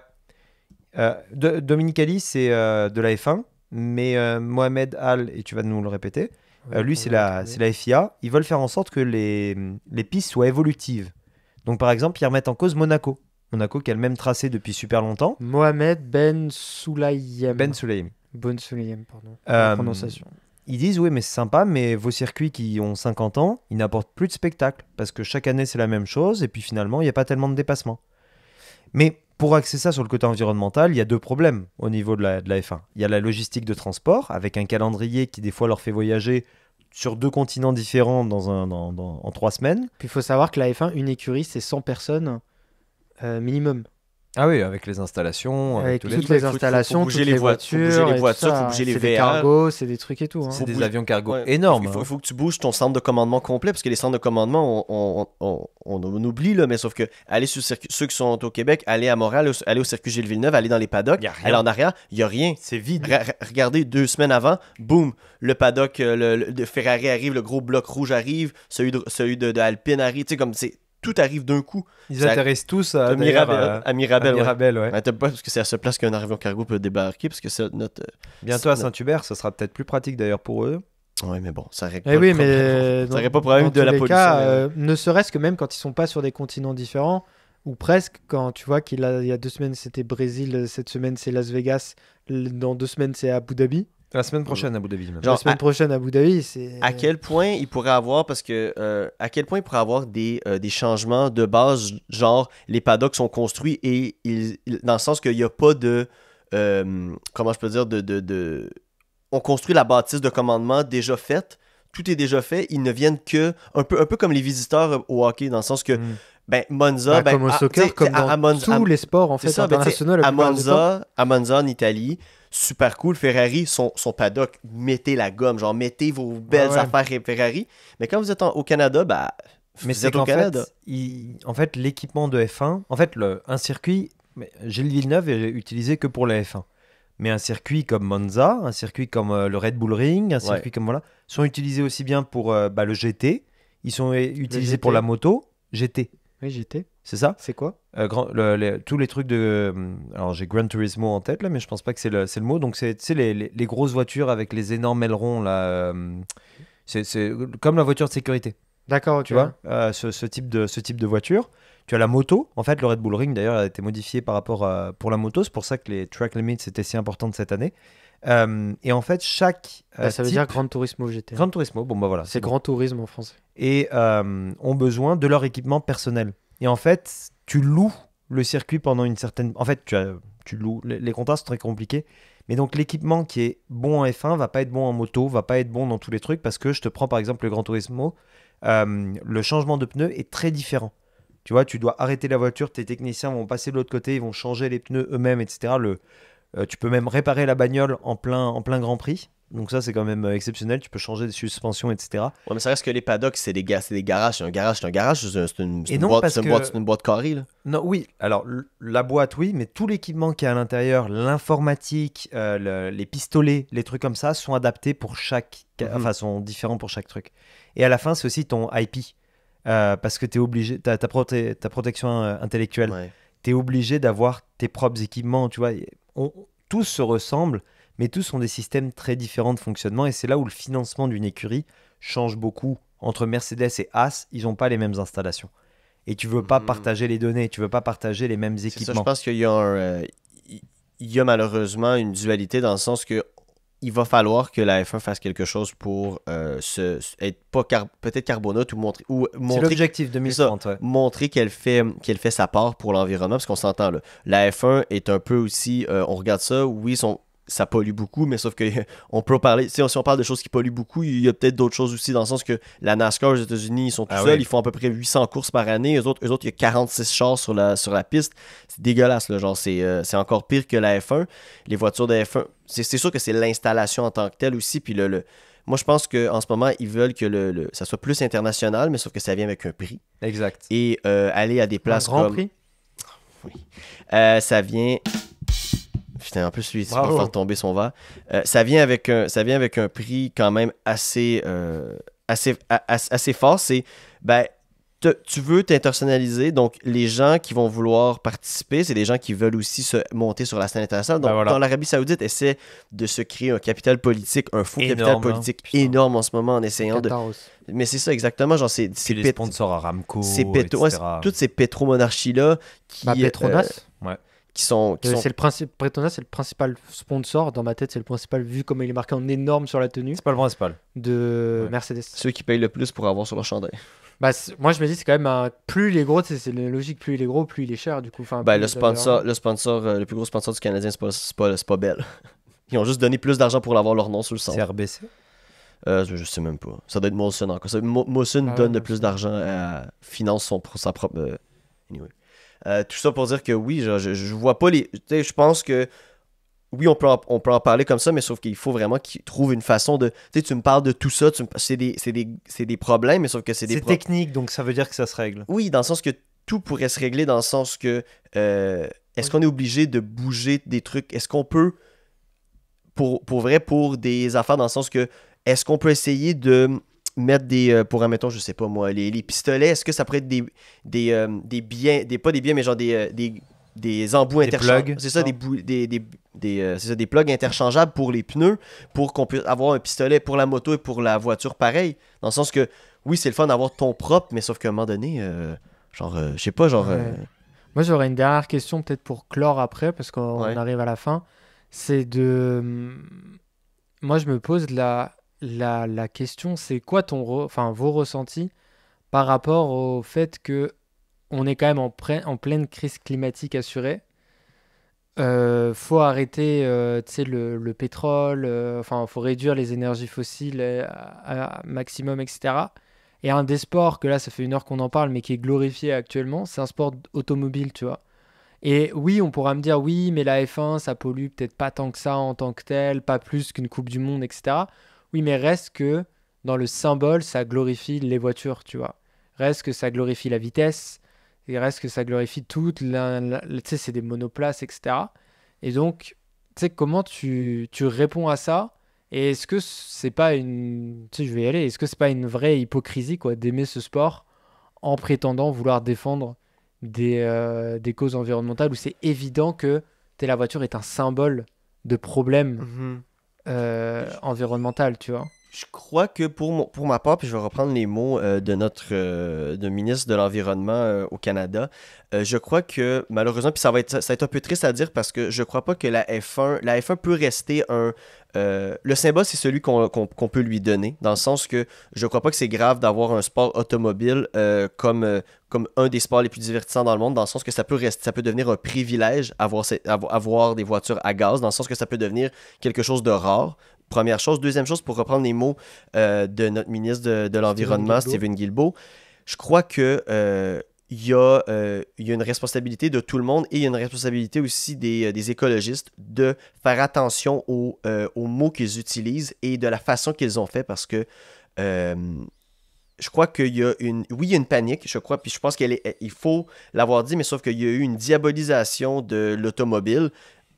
Domenicali, c'est de la F1, mais Mohamed Al, et tu vas nous le répéter, lui, c'est la FIA. Ils veulent faire en sorte que les pistes soient évolutives. Donc, par exemple, ils remettent en cause Monaco. Monaco qui a le même tracé depuis super longtemps. Mohamed Ben Sulayem. Ben Sulayem. Ben Sulayem, pardon. La prononciation. Ils disent, oui, mais c'est sympa, mais vos circuits qui ont 50 ans, ils n'apportent plus de spectacle. Parce que chaque année, c'est la même chose. Et puis finalement, il n'y a pas tellement de dépassements. Mais pour axer ça sur le côté environnemental, il y a 2 problèmes au niveau de la F1. Il y a la logistique de transport, avec un calendrier qui des fois leur fait voyager sur 2 continents différents en 3 semaines. Puis il faut savoir que la F1, une écurie, c'est 100 personnes minimum. Ah oui, avec les installations, Avec tous toutes trucs. les installations, bouger toutes les les voitures, voitures. faut bouger les et tout voitures, ça. faut bouger les C'est des VR. cargos, c'est des trucs et tout. Hein. C'est des bouger- avions cargo Ouais, énormes. Il faut que tu bouges ton centre de commandement complet, parce que les centres de commandement, on oublie, là, mais sauf que aller sur le circuit, ceux qui sont au Québec, aller à Montréal, aller au circuit Gilles Villeneuve, aller dans les paddocks, Y a rien. aller en arrière, il n'y a rien. C'est vide. Regardez, 2 semaines avant, boum, le paddock de Ferrari arrive, le gros bloc rouge arrive, celui de Alpine arrive, tu sais, comme tout arrive d'un coup. Ils Ça- atterrissent tous à À Mirabel, ouais. Mirabel, ouais. Ouais, t'as pas parce que c'est à ce place qu'un avion cargo peut débarquer, parce que c'est notre. Bientôt à Saint-Hubert, ça sera peut-être plus pratique d'ailleurs pour eux. Ouais, mais bon, ça règle Eh pas oui, le problème. mais Ça règle pas le problème dans de tous la les pollution. cas, mais- ne serait-ce que même quand ils sont pas sur des continents différents, ou presque, quand tu vois il y a 2 semaines c'était Brésil, cette semaine c'est Las Vegas, dans 2 semaines c'est Abu Dhabi, La semaine prochaine à Abu Dhabi. même. Genre, la semaine prochaine Abu Dhabi, c'est... À quel point il pourrait avoir, parce que à quel point il pourrait avoir des changements de base, genre les paddocks sont construits et dans le sens qu'il n'y a pas de comment je peux dire on construit la bâtisse de commandement déjà faite, tout est déjà fait, ils ne viennent que un peu comme les visiteurs au hockey, dans le sens que Mm. Monza, comme au soccer, comme dans tous les sports en c'est fait ça, ben, internationaux. la à plupart du temps. Monza en Italie, super cool. Ferrari, son paddock, mettez la gomme, genre mettez vos belles Ouais. affaires Ferrari. Mais quand vous êtes au Canada, Mais vous c'est êtes au qu'en Canada. fait, l'équipement de F1, un circuit, Gilles Villeneuve est utilisé que pour la F1. Mais un circuit comme Monza, un circuit comme le Red Bull Ring, un circuit comme voilà, sont utilisés aussi bien pour le GT, ils sont utilisés GT. pour la moto, GT, Oui, j'étais. c'est ça. C'est quoi? Tous les trucs de... alors j'ai Gran Turismo en tête là, mais je pense pas que c'est le mot. Donc c'est les grosses voitures avec les énormes ailerons là. C'est comme la voiture de sécurité. D'accord, ok. Tu vois, ce type de voiture. Tu as la moto. En fait, le Red Bull Ring, d'ailleurs, a été modifié par rapport pour la moto. C'est pour ça que les track limits étaient si importantes cette année. Et en fait, chaque Ça veut type... dire Gran Turismo GT. Gran Turismo, bon bah voilà. C'est bon. Grand Tourisme en français. Et ont besoin de leur équipement personnel. Et en fait, tu loues le circuit pendant une certaine... En fait, tu loues... Les contrats sont très compliqués. Mais donc, l'équipement qui est bon en F1 va pas être bon en moto, va pas être bon dans tous les trucs, parce que je te prends par exemple le Gran Turismo, le changement de pneus est très différent. Tu vois, tu dois arrêter la voiture, tes techniciens vont passer de l'autre côté, ils vont changer les pneus eux-mêmes, etc. Tu peux même réparer la bagnole en plein Grand Prix. Donc ça, c'est quand même exceptionnel. Tu peux changer des suspensions, etc. Ouais, mais ça reste que les paddocks, c'est des garages. Un garage, c'est un garage. C'est Et non, parce que- une boîte carrée, là. Non, oui. Alors, la boîte, oui, mais tout l'équipement qui est à l'intérieur, l'informatique, les pistolets, les trucs comme ça, sont adaptés pour chaque... Enfin, sont différents pour chaque truc. Et à la fin, c'est aussi ton IP. Parce que tu es obligé... ta protection intellectuelle. Ouais. Tu es obligé d'avoir tes propres équipements, tu vois. Tous se ressemblent, mais tous ont des systèmes très différents de fonctionnement et c'est là où le financement d'une écurie change beaucoup. Entre Mercedes et Haas, ils n'ont pas les mêmes installations. Et tu veux pas partager les données, tu veux pas partager les mêmes équipements. C'est ça, je pense qu'il y a il y a malheureusement une dualité dans le sens que il va falloir que la F1 fasse quelque chose pour être pas peut-être carbonate ou montrer c'est l'objectif 2030, ouais. montrer qu'elle fait sa part pour l'environnement parce qu'on s'entend là. La F1 est un peu aussi on regarde ça, oui, ça pollue beaucoup, mais sauf que on peut parler, si on parle de choses qui polluent beaucoup, il y a peut-être d'autres choses aussi dans le sens que la NASCAR aux États-Unis, ils sont tout seuls, ils font à peu près 800 courses par année, eux autres il y a 46 chars sur la piste, c'est dégueulasse là, genre c'est encore pire que la F1, les voitures de F1, c'est sûr que c'est l'installation en tant que telle aussi, puis moi je pense qu'en ce moment ils veulent que ça soit plus international, mais sauf que ça vient avec un prix. Exact. Et aller à des places un grand comme... prix? Oui. Ça vient... Putain, en plus, lui, c'est pour faire tomber son verre. Ça vient avec un prix quand même assez fort. C'est, tu veux t'intersonnaliser, donc les gens qui vont vouloir participer, c'est des gens qui veulent aussi se monter sur la scène internationale. Donc, dans l'Arabie Saoudite, essaie de se créer un capital politique, un faux capital politique énorme en ce moment en essayant de... Mais c'est ça, exactement. Genre, c'est les sponsors Aramco, etc. Toutes ces pétromonarchies-là qui... Petronas qui sont... C'est Petronas, c'est le principal sponsor. Dans ma tête, c'est le principal, vu comme il est marqué en énorme sur la tenue. C'est pas le principal. De Mercedes. Ceux qui payent le plus pour avoir sur leur chandail. Moi, je me dis, c'est quand même plus il est gros, c'est logique, plus il est gros, plus il est cher, du coup. Le plus gros sponsor du Canadien, c'est pas Bell. Ils ont juste donné plus d'argent pour avoir leur nom sur le centre. C'est RBC? Je sais même pas. Ça doit être Molson encore. Molson donne le plus d'argent, finance pour sa propre... Anyway. Tout ça pour dire que oui, je vois pas les... Je pense que oui, on peut en parler comme ça, mais sauf qu'il faut vraiment qu'ils trouvent une façon de... Tu me parles de tout ça, c'est des problèmes, mais sauf que c'est des... C'est technique, donc ça veut dire que ça se règle. Oui, dans le sens que tout pourrait se régler, dans le sens que... est-ce qu'on est obligé de bouger des trucs? Est-ce qu'on peut... Pour des affaires, dans le sens que... Est-ce qu'on peut essayer de... mettre pour admettons, je sais pas moi, les pistolets, est-ce que ça pourrait être des pas des biens, mais genre des embouts interchangeables. C'est ça, c'est ça, des plugs interchangeables pour les pneus, pour qu'on puisse avoir un pistolet pour la moto et pour la voiture pareil. Dans le sens que, oui, c'est le fun d'avoir ton propre, mais sauf qu'à un moment donné, je sais pas, genre... Moi, j'aurais une dernière question peut-être pour clore après, parce qu'on arrive à la fin. C'est de... Moi, je me pose la question, c'est quoi vos ressentis par rapport au fait que on est quand même en pleine crise climatique assurée. Faut arrêter le pétrole, faut réduire les énergies fossiles à maximum, etc. Et un des sports, que là ça fait 1 heure qu'on en parle, mais qui est glorifié actuellement, c'est un sport automobile, tu vois. Et oui, on pourra me dire, oui, mais la F1, ça pollue peut-être pas tant que ça en tant que tel, pas plus qu'une Coupe du Monde, etc. Oui, mais reste que dans le symbole, ça glorifie les voitures, tu vois. Reste que ça glorifie la vitesse, et reste que ça glorifie toute tu sais, c'est des monoplaces, etc. Et donc, tu sais, comment tu réponds à ça? Et est-ce que c'est pas une... Tu sais, je vais y aller. Est-ce que c'est pas une vraie hypocrisie, quoi, d'aimer ce sport en prétendant vouloir défendre des causes environnementales où c'est évident que la voiture est un symbole de problème environnemental, tu vois? Je crois que pour ma part, puis je vais reprendre les mots de notre ministre de l'Environnement au Canada, je crois que malheureusement, puis ça va être un peu triste à dire parce que je crois pas que la F1 peut rester le symbole, c'est celui qu'on peut lui donner, dans le sens que je crois pas que c'est grave d'avoir un sport automobile comme un des sports les plus divertissants dans le monde, dans le sens que ça peut devenir un privilège avoir des voitures à gaz, dans le sens que ça peut devenir quelque chose de rare. Première chose. Deuxième chose, pour reprendre les mots de notre ministre de l'Environnement, Steven Guilbeault, je crois que il y a une responsabilité de tout le monde et il y a une responsabilité aussi des écologistes de faire attention aux mots qu'ils utilisent et de la façon qu'ils ont fait, parce que je crois qu'il y a une panique, je crois, puis je pense il faut l'avoir dit, mais sauf qu'il y a eu une diabolisation de l'automobile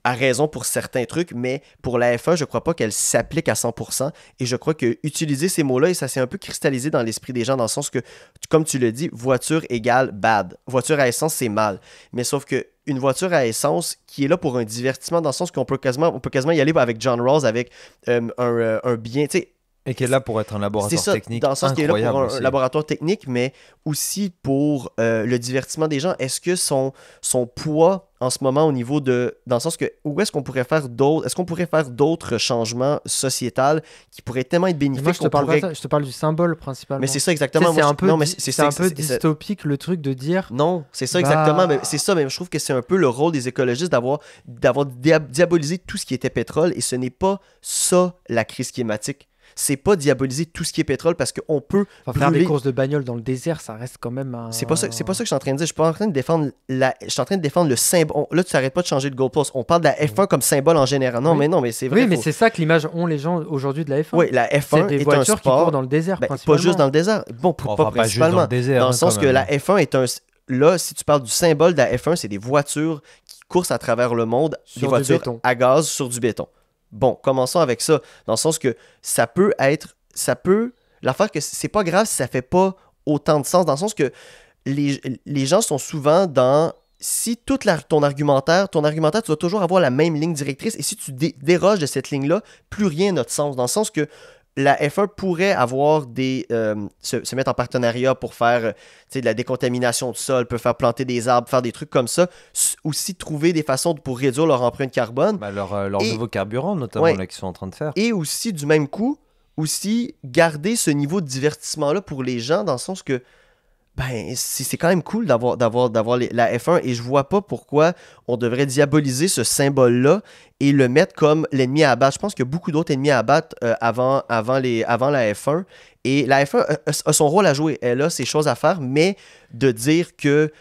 à raison pour certains trucs, mais pour la F1, je crois pas qu'elle s'applique à 100%, et je crois que utiliser ces mots-là, et ça s'est un peu cristallisé dans l'esprit des gens, dans le sens que, comme tu le dis, voiture égale bad. Voiture à essence, c'est mal. Mais sauf que une voiture à essence qui est là pour un divertissement, dans le sens qu'on peut quasiment y aller avec John Rawls, avec un bien, tu sais. Et qui est là pour être un C'est laboratoire ça, technique dans le sens qu'il est là pour un aussi. laboratoire technique, mais aussi pour le divertissement des gens. Est-ce que son poids en ce moment au niveau de... Dans le sens que, où est-ce qu'on pourrait faire d'autres... Est-ce qu'on pourrait faire d'autres changements sociétals qui pourraient tellement être Et bénéfiques moi, je te qu'on parle pourrait... pas de ça, je te parle du symbole principalement. Mais c'est ça Tu sais, exactement. c'est Moi, un peu, non, mais c'est un peu dystopique le truc de dire. Non, c'est ça Bah- exactement. Mais c'est ça, mais je trouve que c'est un peu le rôle des écologistes d'avoir diabolisé tout ce qui était pétrole, et ce n'est pas ça la crise climatique. C'est pas diaboliser tout ce qui est pétrole, parce qu'on peut Enfin, faire des brûler. courses de bagnole dans le désert, ça reste quand même un. C'est pas ça que je suis en train de dire. Je suis pas en train de défendre je suis en train de défendre le symbole. Là, tu n'arrêtes pas de changer de goalpost. On parle de la F1 comme symbole en général. Non, Oui. mais c'est vrai. Oui, mais c'est ça que l'image ont les gens aujourd'hui de la F1. Oui, la c'est F1 des est un voitures qui courent sport. dans le désert. Ben, pas principalement. juste dans le désert. Bon, Enfin, pas pas juste dans principalement. le désert. Dans le hein, sens quand que même. la F1 est un. Là, si tu parles du symbole de la F1, c'est des voitures qui courent à travers le monde, Sur des du voitures béton. à gaz sur du béton. Bon, commençons avec ça. Dans le sens que ça peut être. L'affaire que c'est pas grave si ça fait pas autant de sens. Dans le sens que les gens sont souvent dans. Si ton argumentaire, tu vas toujours avoir la même ligne directrice. Et si tu déroges de cette ligne-là, plus rien n'a de sens. Dans le sens que la F1 pourrait avoir se mettre en partenariat pour faire de la décontamination du sol, peut faire planter des arbres, faire des trucs comme ça. Aussi trouver des façons pour réduire leur empreinte carbone. Bah, leur Et- nouveau carburant, notamment, Ouais. là, qu'ils sont en train de faire. Et aussi, du même coup, aussi garder ce niveau de divertissement-là pour les gens, dans le sens que ben, c'est quand même cool d'avoir la F1, et je vois pas pourquoi on devrait diaboliser ce symbole-là et le mettre comme l'ennemi à abattre. Je pense qu'il y a beaucoup d'autres ennemis à abattre avant la F1, et la F1 a son rôle à jouer. Elle a ses choses à faire, mais de dire que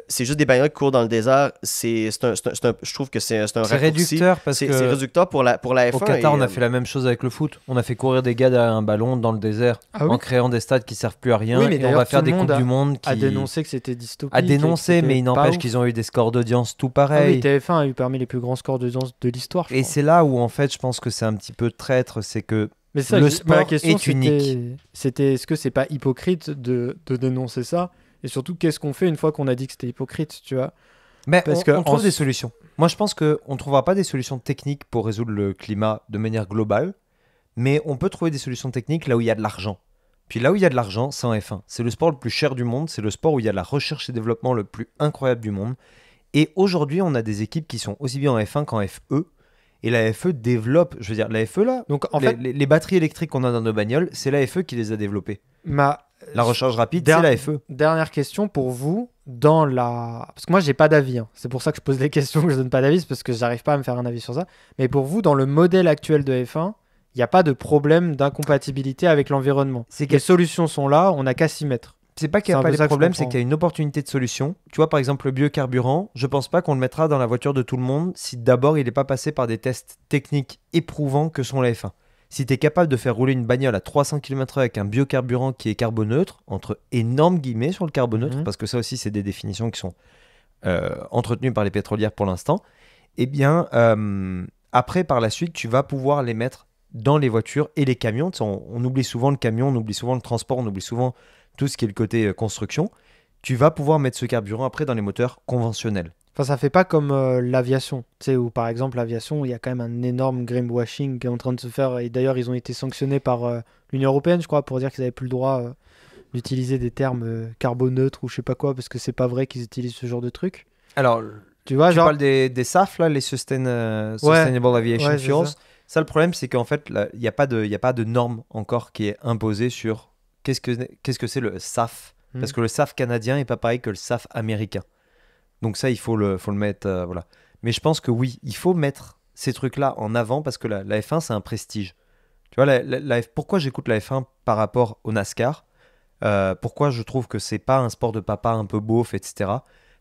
c'est juste des bagnoles qui courent dans le désert, je trouve que c'est un C'est raccourci. réducteur parce C'est que réducteur pour la F1. au Qatar, et, on a fait la même chose avec le foot. On a fait courir des gars derrière un ballon dans le désert Ah oui. en créant des stades qui servent plus à rien. Oui, mais et on d'ailleurs, va faire tout le des monde coupes du monde qui a dénoncé que c'était dystopique. à dénoncer, et que mais c'était il pas n'empêche ouf. qu'ils ont eu des scores d'audience tout Ah pareil. oui, TF1 a eu parmi les plus grands scores d'audience de l'histoire. je Et crois. c'est là où en fait, je pense que c'est un petit peu traître, c'est que Mais ça, le la sport question est unique. c'était est-ce que c'est pas hypocrite de dénoncer ça? Et surtout, qu'est-ce qu'on fait une fois qu'on a dit que c'était hypocrite, tu vois? Mais Parce on, que on trouve en- des solutions. Moi, je pense qu'on ne trouvera pas des solutions techniques pour résoudre le climat de manière globale, mais on peut trouver des solutions techniques là où il y a de l'argent. Puis là où il y a de l'argent, c'est en F1. C'est le sport le plus cher du monde, c'est le sport où il y a de la recherche et développement le plus incroyable du monde. Et aujourd'hui, on a des équipes qui sont aussi bien en F1 qu'en FE. Et la FE développe, je veux dire, la FE là, Donc en les, fait, les batteries électriques qu'on a dans nos bagnoles, c'est la FE qui les a développées. La recharge rapide, Der- c'est la FE. Dernière question pour vous, parce que moi j'ai pas d'avis, hein. C'est pour ça que je pose des questions, que je donne pas d'avis, c'est parce que j'arrive pas à me faire un avis sur ça. Mais pour vous, dans le modèle actuel de F1, il n'y a pas de problème d'incompatibilité avec l'environnement. C'est Les solutions sont là, on n'a qu'à s'y mettre. C'est pas qu'il n'y C'est a un pas peu de ça que je problème, c'est comprends. qu'il y a une opportunité de solution. Tu vois, par exemple, le biocarburant, je pense pas qu'on le mettra dans la voiture de tout le monde si d'abord il n'est pas passé par des tests techniques éprouvants que sont la F1. Si tu es capable de faire rouler une bagnole à 300 km/h avec un biocarburant qui est carboneutre, entre énormes guillemets sur le carboneutre, Mhm. parce que ça aussi, c'est des définitions qui sont entretenues par les pétrolières pour l'instant, eh bien, après, par la suite, tu vas pouvoir les mettre dans les voitures et les camions. Tu sais, on oublie souvent le camion, on oublie souvent le transport, on oublie souvent tout ce qui est le côté construction. Tu vas pouvoir mettre ce carburant après dans les moteurs conventionnels. Enfin, ça fait pas comme l'aviation, tu sais, où par exemple l'aviation, il y a quand même un énorme greenwashing qui est en train de se faire, et d'ailleurs ils ont été sanctionnés par l'Union Européenne, je crois, pour dire qu'ils n'avaient plus le droit d'utiliser des termes carboneutres ou je sais pas quoi, parce que c'est pas vrai qu'ils utilisent ce genre de trucs. Alors, Tu vois, tu genre... parles des SAF, là, les Sustainable Aviation Ouais, c'est Fuels. ça. Ça, le problème, c'est qu'en fait, il n'y a pas de norme encore qui est imposée sur qu'est-ce que c'est le SAF. Parce que le SAF canadien n'est pas pareil que le SAF américain. Donc ça, il faut le mettre, voilà. Mais je pense que oui, il faut mettre ces trucs-là en avant parce que la F1, c'est un prestige. Tu vois, pourquoi j'écoute la F1 par rapport au NASCAR, pourquoi je trouve que c'est pas un sport de papa un peu beauf, etc.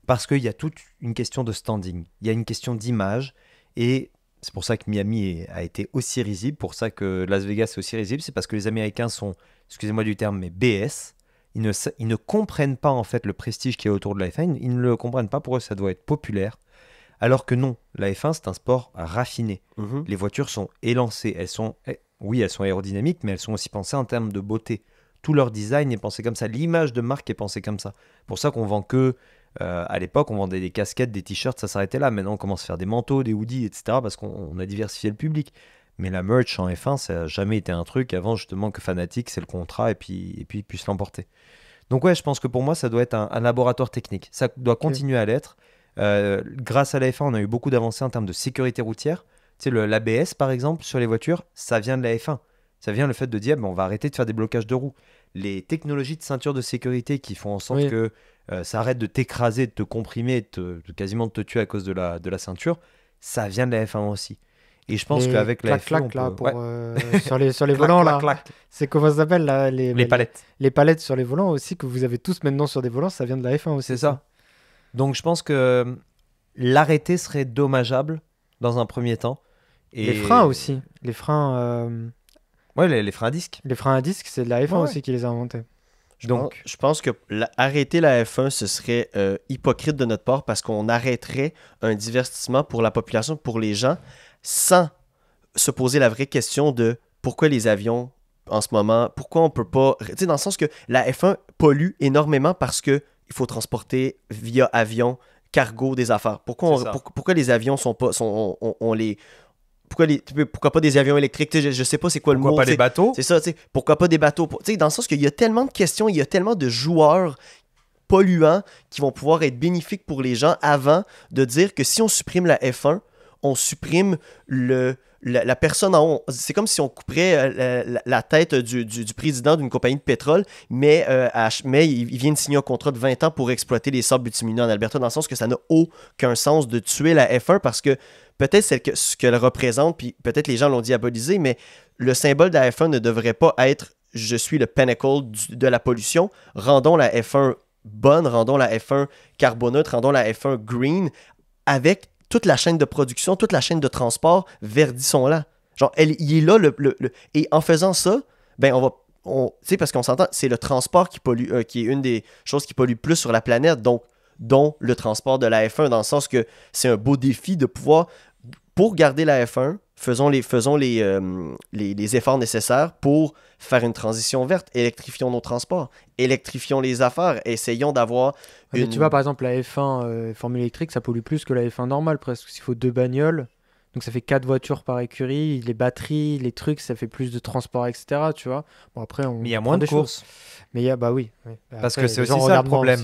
Parce qu'il y a toute une question de standing. Il y a une question d'image. Et c'est pour ça que Miami a été aussi risible, pour ça que Las Vegas est aussi risible. C'est parce que les Américains sont, excusez-moi du terme, mais BS. Ils ne comprennent pas en fait le prestige qu'il y a autour de la F1. Ils ne le comprennent pas. Pour eux, ça doit être populaire. Alors que non, la F1, c'est un sport raffiné. Mhm. Les voitures sont élancées. Elles sont aérodynamiques, mais elles sont aussi pensées en termes de beauté. Tout leur design est pensé comme ça. L'image de marque est pensée comme ça. Pour ça qu'on vend que À l'époque, on vendait des casquettes, des t-shirts, ça s'arrêtait là. Maintenant, on commence à faire des manteaux, des hoodies, etc. parce qu'on a diversifié le public. Mais la merch en F1, ça n'a jamais été un truc avant justement que Fanatec, c'est le contrat et puis puisse l'emporter. Donc ouais, je pense que pour moi, ça doit être un laboratoire technique. Ça doit continuer à l'être. Grâce à la F1, on a eu beaucoup d'avancées en termes de sécurité routière. Tu sais, l'ABS, par exemple, sur les voitures, ça vient de la F1. Ça vient le fait de dire, on va arrêter de faire des blocages de roues. Les technologies de ceinture de sécurité qui font en sorte que ça arrête de t'écraser, de te comprimer, quasiment de te tuer à cause de la ceinture, ça vient de la F1 aussi. Et je pense qu'avec la F1, là, sur les volants, là. C'est comment ça s'appelle là, les palettes. Les palettes sur les volants aussi, que vous avez tous maintenant sur des volants, ça vient de la F1 aussi. C'est ça. Donc je pense que l'arrêter serait dommageable dans un premier temps. Et... Les freins aussi. Les freins... les freins à disque. Les freins à disque, c'est de la F1 aussi qui les a inventés. Je pense que arrêter la F1, ce serait hypocrite de notre part parce qu'on arrêterait un divertissement pour la population, pour les gens, sans se poser la vraie question de pourquoi les avions, en ce moment, pourquoi on peut pas... Tu sais, dans le sens que la F1 pollue énormément parce qu'il faut transporter via avion, cargo, des affaires. Pourquoi les avions sont pas... Pourquoi pas des avions électriques? Je sais pas c'est quoi le mot. Pourquoi pas des bateaux? C'est ça, pourquoi pas des bateaux? Dans le sens qu'il y a tellement de questions, il y a tellement de joueurs polluants qui vont pouvoir être bénéfiques pour les gens avant de dire que si on supprime la F1, on supprime la personne en haut. C'est comme si on couperait la tête du président d'une compagnie de pétrole, mais il vient de signer un contrat de 20 ans pour exploiter les sables bitumineux en Alberta, dans le sens que ça n'a aucun sens de tuer la F1 parce que peut-être ce qu'elle représente, puis peut-être les gens l'ont diabolisé, mais le symbole de la F1 ne devrait pas être « je suis le pinnacle de la pollution ». Rendons la F1 bonne, rendons la F1 carboneutre, rendons la F1 green, avec toute la chaîne de production, toute la chaîne de transport, verdissons-la. Genre, il est là, et en faisant ça, ben tu sais, parce qu'on s'entend, c'est le transport qui pollue, qui est une des choses qui pollue plus sur la planète, donc dont le transport de la F1, dans le sens que c'est un beau défi de pouvoir... Pour garder la F1, faisons les efforts nécessaires pour faire une transition verte. Électrifions nos transports, électrifions les affaires, essayons d'avoir... Mais tu vois, par exemple, la F1 Formule électrique, ça pollue plus que la F1 normale, presque. Il faut 2 bagnoles, donc ça fait 4 voitures par écurie, les batteries, les trucs, ça fait plus de transport, etc. Tu vois. Bon, après, mais il y a moins de courses. Mais il y a, bah oui. Parce que c'est aussi ça le problème.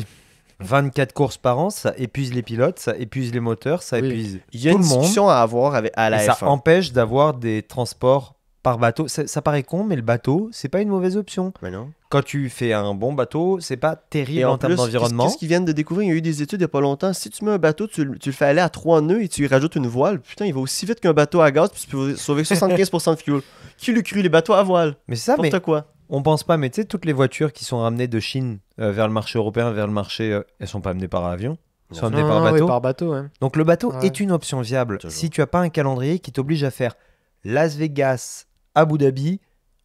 24 courses par an, ça épuise les pilotes, ça épuise les moteurs, ça épuise tout le monde. Il y a une discussion à avoir à la F1. Ça empêche d'avoir des transports par bateau. Ça paraît con, mais le bateau, c'est pas une mauvaise option. Mais non. Quand tu fais un bon bateau, c'est pas terrible en termes d'environnement. Qu'est-ce qu'ils viennent de découvrir? Il y a eu des études il y a pas longtemps. Si tu mets un bateau, tu le fais aller à 3 nœuds et tu y rajoutes une voile, putain, il va aussi vite qu'un bateau à gaz, puis tu peux sauver 75% de fuel. Qui l'eût cru, les bateaux à voile? Mais c'est ça, mais quoi. On pense pas, mais tu sais, toutes les voitures qui sont ramenées de Chine vers le marché européen, vers le marché, elles sont pas amenées par avion. Elles sont amenées par bateau. Oui, par bateau, ouais. Donc le bateau est une option viable. Toujours. Si tu as pas un calendrier qui t'oblige à faire Las Vegas, Abu Dhabi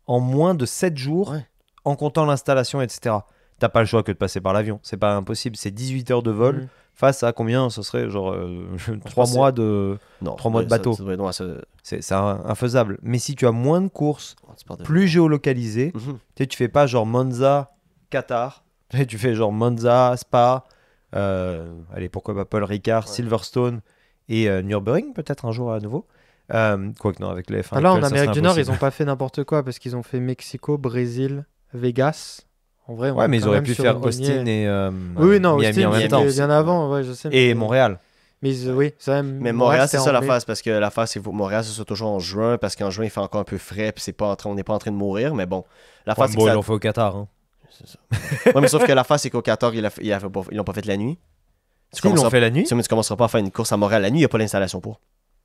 en moins de 7 jours, en comptant l'installation, etc. T'as pas le choix que de passer par l'avion. C'est pas impossible. C'est 18 heures de vol face à combien? Ce serait genre 3 mois de bateau. C'est infaisable. Mais si tu as moins de courses, plus géolocalisées, tu fais pas genre Monza, Qatar. Tu fais genre Monza, Spa, allez, pourquoi pas Paul Ricard, Silverstone et Nürburgring peut-être un jour à nouveau. Quoique non, avec les F1. Là, en Amérique du Nord, ils ont pas fait n'importe quoi parce qu'ils ont fait Mexico, Brésil, Vegas. En vrai, mais ils auraient pu faire Austin et Miami Austin, en même temps. Bien avant, je sais. Et Montréal. Mais Montréal, c'est ça l'affaire, parce que l'affaire, c'est que Montréal, c'est toujours en juin, parce qu'en juin, il fait encore un peu frais, puis on n'est pas en train de mourir, mais bon. L'affaire, c'est que ils l'ont fait au Qatar. Hein. C'est ça. Ouais, mais sauf que l'affaire, c'est qu'au Qatar, ils l'ont pas fait la nuit. Ils l'ont fait la nuit. Mais tu commenceras pas à faire une course à Montréal la nuit, il n'y a pas d'installation pour.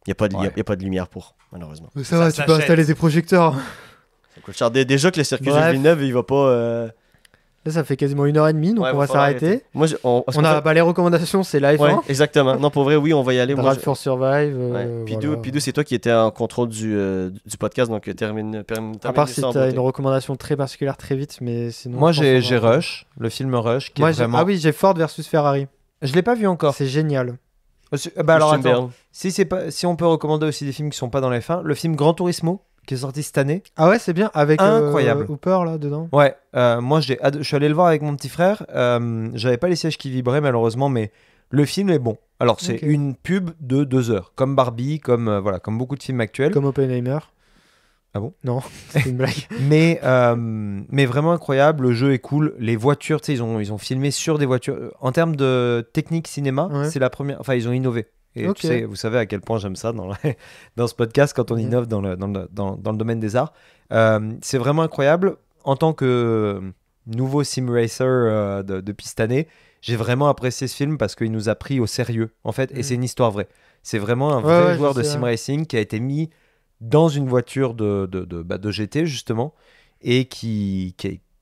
Il n'y a pas de lumière pour, malheureusement. Mais ça va, tu peux installer des projecteurs. Ça coûte cher. Déjà que le circuit Jules Villeneuve, il va pas... Là, ça fait quasiment 1h30, donc on va s'arrêter. On a les recommandations, c'est live. Ouais, exactement. Non, pour vrai, oui, on va y aller. Drive for Survive. Pidou, c'est toi qui étais en contrôle du podcast, donc termine à part si tu as une recommandation très particulière très vite, mais sinon... Moi, j'ai Rush, le film Rush, qui est vraiment... Ah oui, j'ai Ford versus Ferrari. Je l'ai pas vu encore. C'est génial. Alors attends, si on peut recommander aussi des films qui sont pas dans la F1, le film Gran Turismo, qui est sorti cette année. Ah ouais, c'est bien, avec Incroyable. Hooper là dedans. Ouais, moi je suis allé le voir avec mon petit frère. J'avais pas les sièges qui vibraient malheureusement, mais le film est bon. Alors c'est Ok. une pub de 2 heures, comme Barbie, comme voilà, comme beaucoup de films actuels. Comme Oppenheimer. Ah bon? Non, c'est une blague. Mais vraiment incroyable. Le jeu est cool. Les voitures, tu sais, ils ont filmé sur des voitures. En termes de technique cinéma, Ouais. c'est la première. Enfin, ils ont innové. Et Ok. tu sais, vous savez à quel point j'aime ça dans ce podcast quand on Mhm. innove dans le domaine des arts. C'est vraiment incroyable. En tant que nouveau sim racer depuis cette année, j'ai vraiment apprécié ce film parce qu'il nous a pris au sérieux, en fait. Et Mhm. c'est une histoire vraie. C'est vraiment un vrai Ouais, joueur je de sais, sim ouais. racing qui a été mis dans une voiture de GT, justement, et qui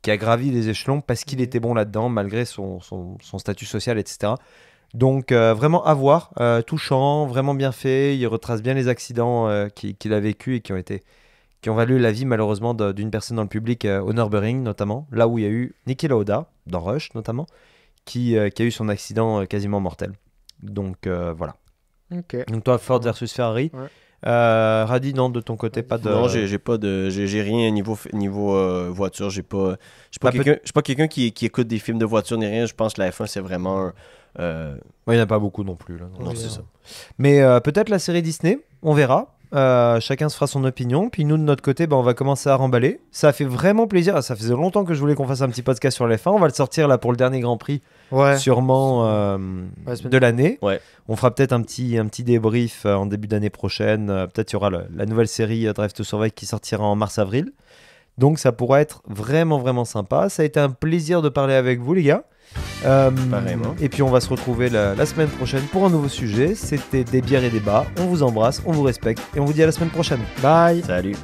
a gravi les échelons parce qu'il Mhm. était bon là-dedans, malgré son statut social, etc. Donc vraiment à voir, touchant, vraiment bien fait. Il retrace bien les accidents qu'il a vécu et qui ont valu la vie malheureusement d'une personne dans le public au Nürburgring notamment, là où il y a eu Niki Lauda, dans Rush notamment, qui a eu son accident quasiment mortel. Donc voilà. Ok. Donc toi, Ford Ouais. versus Ferrari. Ouais. Radi, non, de ton côté, pas de... Non, j'ai rien niveau voiture. Je suis pas Bah, quelqu'un qui écoute des films de voiture ni rien. Je pense que la F1 c'est vraiment Ouais, il n'y en a pas beaucoup non plus. Là, non, Oui, c'est hein. ça. Mais peut-être la série Disney, on verra. Chacun se fera son opinion. Puis nous, de notre côté, on va commencer à remballer. Ça fait vraiment plaisir. Ça faisait longtemps que je voulais qu'on fasse un petit podcast sur l'F1. On va le sortir là pour le dernier Grand Prix, Ouais. sûrement La semaine de l'année. Ouais. On fera peut-être un petit débrief en début d'année prochaine. Peut-être il y aura la nouvelle série Drive to Survive qui sortira en mars-avril. Donc ça pourra être vraiment, vraiment sympa. Ça a été un plaisir de parler avec vous, les gars. Pareillement. Et puis on va se retrouver la semaine prochaine pour un nouveau sujet. C'était Des bières et des bas. On vous embrasse, on vous respecte et on vous dit à la semaine prochaine. Bye. Salut.